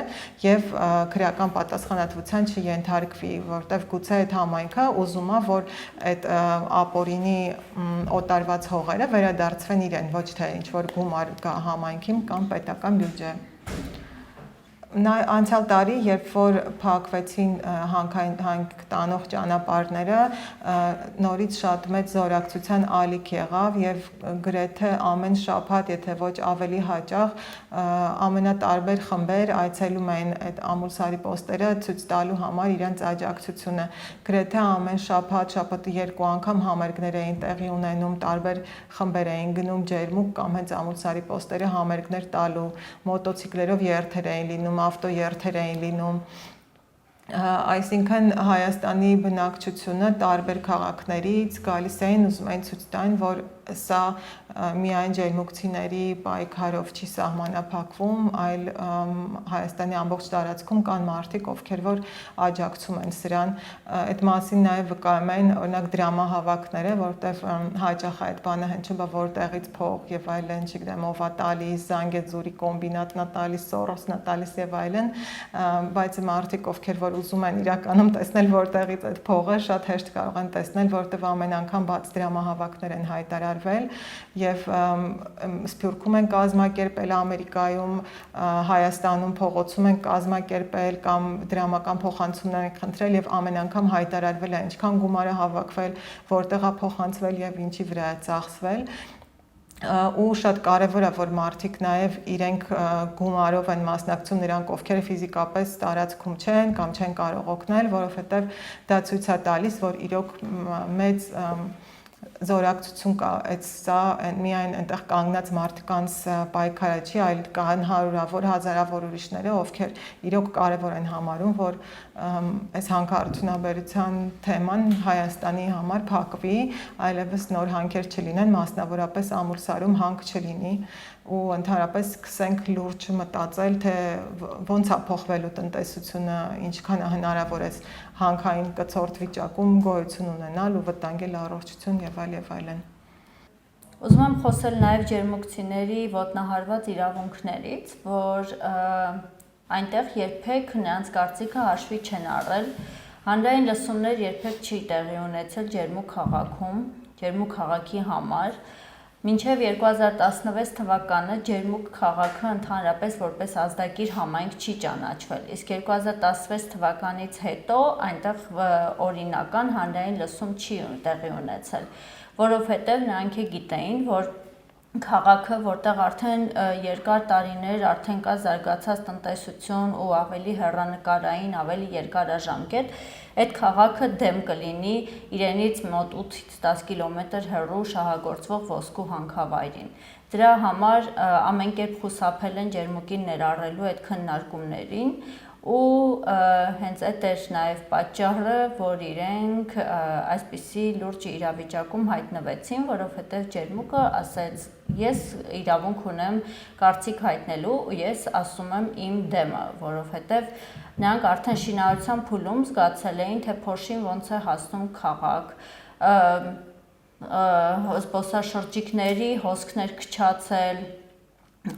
եւ քրեական պատասխանատվության չենթարկվի, որտեվ գուցե այդ համայնքը ուզում է, որ այդ ապօրինի օտարված հողերը վերադարձվեն իրեն, ոչ թե ինչ-որ գումար գա համայնքին կամ պետական բյուջե։ Անցյալ տարի, երբ որ փակվեցին հանք տանող ճանապարհները, նորից շատ մեծ զորակցության ալիք եղավ եւ գրեթե ամեն շաբաթ, եթե ոչ ավելի հաճախ, ամենատարբեր խմբեր այցելում էին այդ ամուլսարի պոստերը ցույց տալու համար իրենց աջակցությունը։ Գրեթե ամեն շաբաթ, շաբաթը 2 անգամ համերգներ էին տեղի ունենում, տարբեր խմբեր էին գնում ջերմուկ կամ հենց ամուլսարի պոստերը համերգներ տալու, մոտոցիկլերով երթեր էին լինում, ավտոերթեր էին լինում, այսինքն Հայաստանի բնակչությունը տարբեր քաղաքներից գալիս էին ուզում էին ցույց տային, որ սա միայն ջերմուկցիների պայքարով չի սահմանափակվում, այլ Հայաստանի ամբողջ տարածքում կան մարդիկ, ովքեր որ աջակցում են սրան։ Այդ մասին նաև վկայում են օրինակ դրամահավաքները, որտեղ հաճախ այդ բանը հնչում է որտեղից փող եւ այլն, չգիտեմ, ով է տալիս, Զանգեզուրի կոմբինատն է տալիս, Սորոսն է տալիս եւ այլն, բայց մարդիկ, ովքեր որ ուզում են իրականում տեսնել որտեղից այդ փողը, շատ հեշտ կարող են տեսնել, որտեղ ամեն անգամ բաց դրամահավաքներ են հայտարարվել եւ Սփյուռքում են կազմակերպել, Ամերիկայում, Հայաստանում փողոցում են կազմակերպել կամ դրամական փոխանցումներ են խնդրել եւ ամեն անգամ հայտարարվել է ինչքան գումար է հավաքվել, որտեղ է փոխանցվել եւ ինչի վրա է ծախսվել։ Ու շատ կարևոր է, որ մարդիկ նաև իրենք գումարով են մասնակցում, նրանք ովքեր ֆիզիկապես տարածքում չեն կամ չեն կարող օգնել, որովհետև դա ցույց է տալիս, որ իրոք մեծ զորակցություն կա, այդ սա միայն այնտեղ կանգնած մարդկանց պայքարը չի, այլ կան հարյուրավոր, հազարավոր ուրիշները, ովքեր իրոք կարևոր են համարում, որ այս հանքարդյունաբերության թեման Հայաստանի համար փակվի, այլևս նոր հանքեր չլինեն, մասնավորապես Ամուլսարում հանք չլինի ու ընդհանրապես սկսենք լուրջ մտածել, թե ոնց է փոխվելու տնտեսությունը, ինչքան է հնարավոր է հանքային կցորդ վիճակում գոյություն ունենալ ու վտանգել առողջություն եւ այլն։ Ուզում եմ խոսել նաև ջերմուկցիների ոտնահարված իրավունքներից, որ այնտեղ երբեք նրանց կարծիքը հաշվի չեն առել։ Հանրային լսումներ երբեք չի տեղի ունեցել Ջերմուկ քաղաքում, Ջերմուկ քաղաքի համար։ Մինչև 2016 թվականը Ջերմուկ քաղաքը ընդհանրապես որպես ազդագիր համայնք չի ճանաչվել, իսկ 2016 թվականից հետո այնտեղ օրինական հանրային լսում չի տեղի ունեցել, որովհետև նրանք գիտեին, որ քաղաքը, որտեղ արդեն երկար տարիներ արդեն կա զարգացած տնտեսություն ու ավելի հեռանկարային, ավելի երկարաժամկետ, այդ քաղաքը դեմ կլինի իրենից մոտ 8-10 կիլոմետր հեռու շահագործվող ոսկու հանքավայրին։ Դրա համար ամեն կերպ խուսափել են ջերմուկին ներառելու այդ քննարկումներին ու հենց այդ էր նաև պատճառը, որ իրենք այսպիսի լուրջ իրավիճակում հայտնվեցին, որովհետև ջերմուկը ասեց, ես իրավունք ունեմ կարծիք հայտնելու ու ես ասում եմ իմ դեմը, որովհետև նրանք արդեն շինարարության փուլում զգացել էին, թե փոշին ոնց է հասնում քաղաք, զբոսաշրջիկների հոսքներ քչացել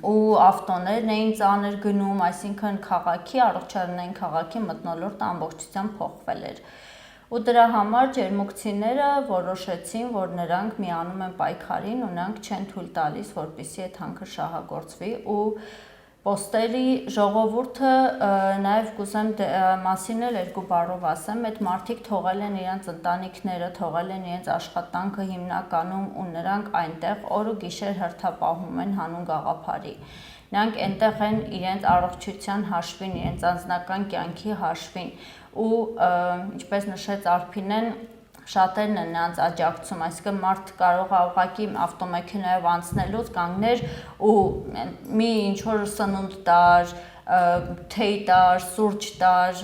ու ավտոներն էին ծանր գնում, այսինքն քաղաքի, առողջարանային քաղաքի մթնոլորտը ամբողջությամբ փոխվել էր։ Ու դրա համար ջերմուկցիները որոշեցին, որ նրանք միանում են պայքարին ու նրանք չեն թույլ տալիս, որպեսզի այդ հանքը շահագործվի ու Պոստերի ժողովուրդը նաև կուզեմ մասին էլ երկու բառով ասեմ, այդ մարդիկ թողել են իրենց ընտանիքները, թողել են իրենց աշխատանքը հիմնականում ու նրանք այնտեղ օր ու գիշեր հերթապահում են հանուն գաղափարի։ Նրանք այնտեղ են իրենց առողջության հաշվին, իրենց անձնական կյանքի հաշվին ու ինչպես նշեց Արփինեն, շատերն են նրանց աջակցում, այսինքն մարդ կարող է ուղղակի ավտոմեքենայով անցնելուց կանգներ ու մի ինչ-որ սնունդ տար, թեյ տար, սուրճ տար,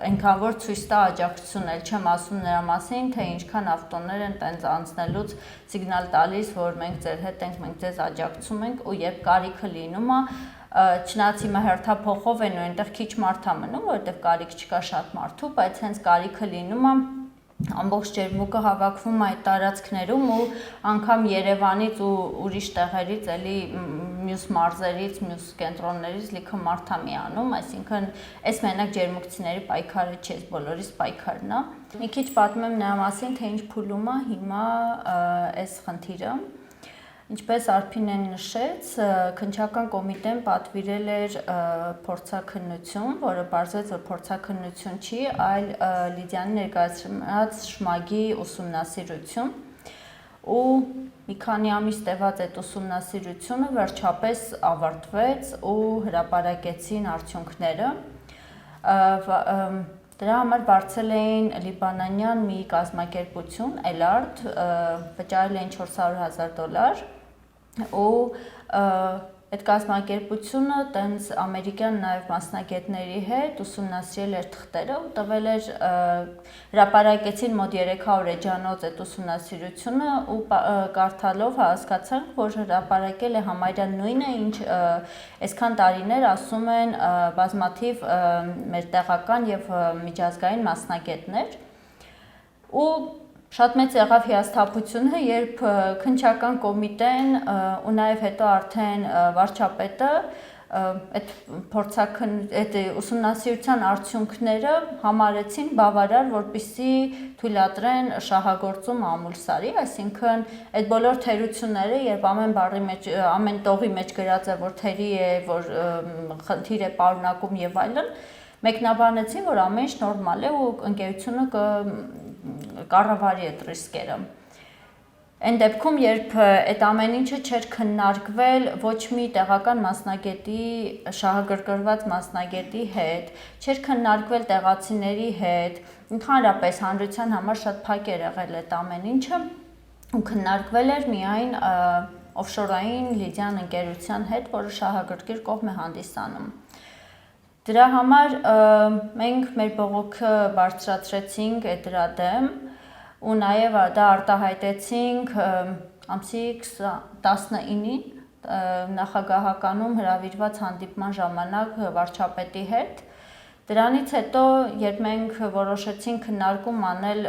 այնքան որ ցույց տա աջակցություն, էլ չեմ ասում նրա մասին, թե ինչքան ավտոներ են տենց անցնելուց սիգնալ տալիս, որ մենք ձեր հետ ենք, մենք ձեզ աջակցում ենք ու երբ կարիքը լինում է, չնայած հիմա հերթափոխով են ու այնտեղ քիչ մարդ է մնում, որովհետև կարիք չկա շատ մարդու, բայց հենց կարիքը լինում է ամբողջ ջերմուկը հավաքվում է այդ տարածքներում ու անգամ Երևանից ու ուրիշ տեղերից, էլի մյուս մարզերից, մյուս կենտրոններից լիքը մարդ է միանում, այսինքն այս մենակ ջերմուկցիների պայքարը չի, բոլորիս պայքարն է։ Մի քիչ պատմեմ նրա մասին, թե ինչ փուլում է հիմա այս խնդիրը։ Ինչպես Արփինեն նշեց, քննչական կոմիտեն պատվիրել էր փորձաքննություն, որը պարզվեց, որ փորձաքննություն չի, այլ Լիդիանի ներկայացրած շմագի ուսումնասիրություն ու մի քանի ամիս տևած այդ ուսումնասիրությունը վերջապես ավարտվեց ու հրապարակեցին արդյունքները։ Դրա համար բարձել էին լիբանանյան մի կազմակերպություն, Elard, վճարել էին $400,000 ու այդ կազմակերպությունը տենց ամերիկյան նաև մասնագետների հետ ուսումնասիրել էր թղթերը ու տվել էր հրապարակեցին մոտ 300 էջանոց այդ ուսումնասիրությունը ու կարդալով հասկացանք, որ հրապարակել է համարյա նույնը, ինչ այսքան տարիներ ասում են բազմաթիվ մեր տեղական եւ միջազգային մասնագետներ ու շատ մեծ եղավ հիասթափությունը, երբ քննչական կոմիտեն ու նաև հետո արդեն վարչապետը այդ ուսումնասիրության արդյունքները համարեցին բավարար, որպեսզի թույլատրեն շահագործում ամուլսարի, այսինքն այդ բոլոր թերությունները, երբ ամեն բառի մեջ, ամեն տողի մեջ գրած է, որ թերի է, որ խնդիր է պարունակում եւ այլն, մեկնաբանեցին, որ ամեն ինչ նորմալ է ու ընկերությունը կառավարի այդ ռիսկերը։ Այն դեպքում, երբ այդ ամեն ինչը չէր քննարկվել ոչ մի տեղական մասնագետի, շահագրգռված մասնագետի հետ, չէր քննարկվել տեղացիների հետ, ընդհանրապես հանրության համար շատ փակ էր եղել այդ ամեն ինչը ու քննարկվել էր միայն օֆշորային Լիդիան ընկերության հետ, որը շահագրգիռ կողմ է հանդիսանում։ Դրա համար մենք մեր բողոքը բարձրացրեցինք այդ դրա դեմ ու նաև դա արտահայտեցինք ամսի 19-ին նախագահականում հրավիրված հանդիպման ժամանակ վարչապետի հետ։ Դրանից հետո, երբ մենք որոշեցինք քննարկում անել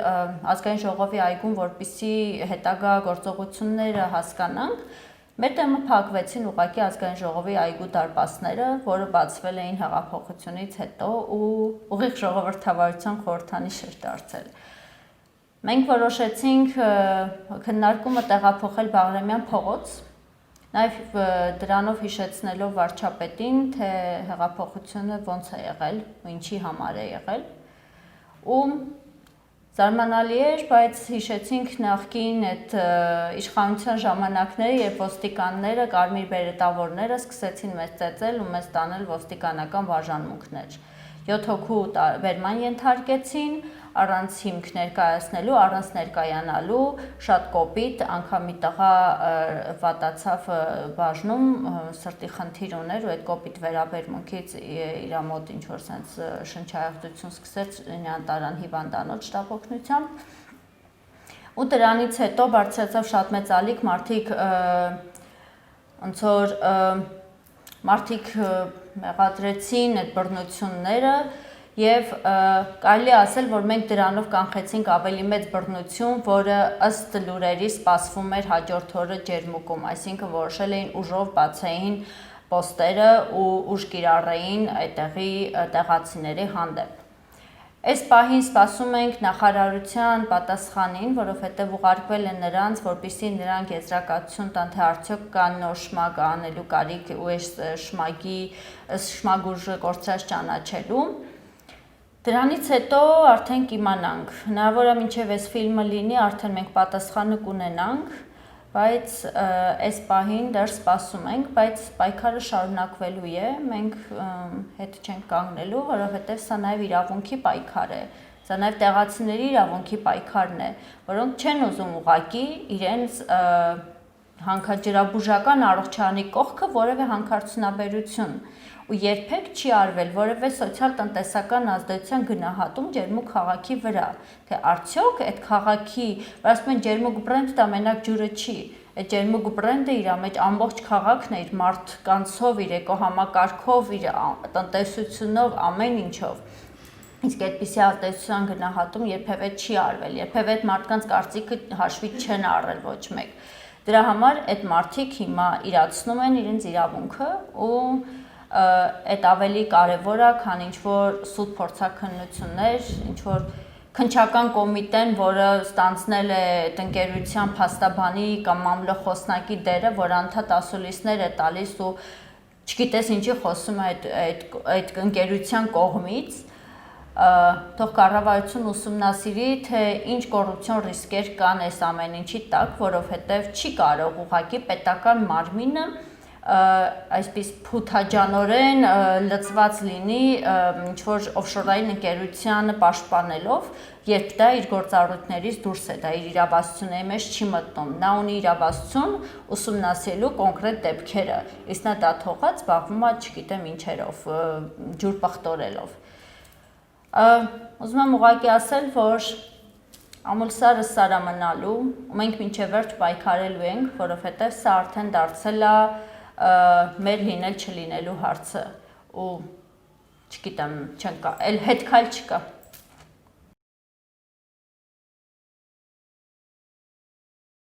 ազգային ժողովի այգում, որպեսզի հետագա գործողությունները հասկանանք, մեր դեմը փակվեցին ուղղակի ազգային ժողովի այգու դարպասները, որը բացվել էին հեղափոխությունից հետո ու ուղիղ ժողովրդավարության խորհրդանիշ էր դարձել։ Մենք որոշեցինք քննարկումը տեղափոխել Բաղրամյան փողոց, նաև դրանով հիշեցնելով վարչապետին, թե հեղափոխությունը ոնց է եղել ու ինչի համար է եղել։ Ու զարմանալի էր, բայց հիշեցինք նախկին այդ իշխանության ժամանակները, երբ ոստիկանները, կարմիր բերետավորները սկսեցին մեզ ծեծել ու մեզ տանել ոստիկանական բաժանմունքներ։ 7 հոգու վերման ենթարկեցին, առանց հիմք ներկայացնելու, առանց ներկայանալու, շատ կոպիտ, անգամ մի տղա վատացավ բաժնում, սրտի խնդիր ուներ ու այդ կոպիտ վերաբերմունքից իր մոտ ինչ որ sense շնչահեղձություն սկսեց, նրան տարան հիվանդանոց շտապօգնությամբ։ Ու դրանից հետո բարձրացավ շատ մեծ ալիք, մարդիկ մեղադրեցին այդ բռնությունները եւ կարելի ասել, որ մենք դրանով կանխեցինք ավելի մեծ բռնություն, որը ըստ լուրերի սպասվում էր հաջորդ օրը Ջերմուկում, այսինքն որոշել էին ուժով բացեին պոստերը ու ուժ կիրառեին այդտեղի տեղացիների հանդեպ։ Այս պահին սպասում ենք նախարարության պատասխանին, որովհետև ուղարկվել է նրանց, որպեսզի նրանք եզրակացություն տան, թե արդյոք կան նոր շմագ անելու կարիք ու այս շմագ ուժը կորցրած ճանաչելու։ Դրանից հետո արդեն կիմանանք, հնարավոր է մինչև այս ֆիլմը լինի, արդեն մենք պատասխանը կունենանք, բայց այս պահին դեռ սպասում ենք, բայց պայքարը շարունակվելու է, մենք հետ չենք կանգնելու, որովհետև սա նաև իրավունքի պայքար է, սա նաև տեղացիների իրավունքի պայքարն է, որոնք չեն ուզում ուղղակի իրենց հանքաջրաբուժական առողջարանի կողքը որևէ հանքարդյունաբերություն ու երբեք չի արվել որևէ սոցիալ-տնտեսական ազդեցության գնահատում Ջերմուկ քաղաքի վրա, թե արդյոք այդ քաղաքի, ասում են Ջերմուկ բրենդը մենակ ջուրը չի, այդ Ջերմուկ բրենդը իր մեջ ամբողջ քաղաքն է իր մարդկանցով, իր էկոհամակարգով, իր տնտեսությունով, ամեն ինչով։ Իսկ այդպիսի ազդեցության գնահատում երբևէ չի արվել, երբևէ այդ մարդկանց կարծիքը հաշվի չեն առել ոչ մեկ։ Դրա համար այդ մարդիկ հիմա իրացնում են իրենց իրավունքը ու այդ ավելի կարևոր է, քան ինչ-որ սուտ փորձաքննություններ, ինչ-որ քննչական կոմիտեն, որը ստանձնել է այդ ընկերության փաստաբանի կամ մամլոխոսնակի դերը, որ անդադ ասուլիսներ է տալիս ու չգիտես ինչի խոսում է այդ ընկերության կողմից, թող կառավարություն ուսումնասիրի, թե ինչ կոռուպցիոն ռիսկեր կան այս ամեն ինչի տակ, որովհետև չի կարող ուղղակի պետական մարմինը այսպես փութաջանորեն լծված լինի ինչ-որ օֆշորային ընկերությանը պաշտպանելով, երբ դա իր գործառույթներից դուրս է, դա իր իրավասությունների մեջ չի մտնում։ Նա ունի իրավասություն ուսումնասիրելու կոնկրետ դեպքերը, իսկ նա դա թողած զբաղվում է, չգիտեմ ինչերով, ջուր պղտորելով։ Ուզում եմ ուղղակի ասել, որ ամուլսարը սարա մնալու, ու մենք մինչև վերջ պայքարելու ենք, որովհետև սա արդեն դարձել է մեր լինել չլինելու հարցը ու չգիտեմ, էլ հետ քայլ չկա։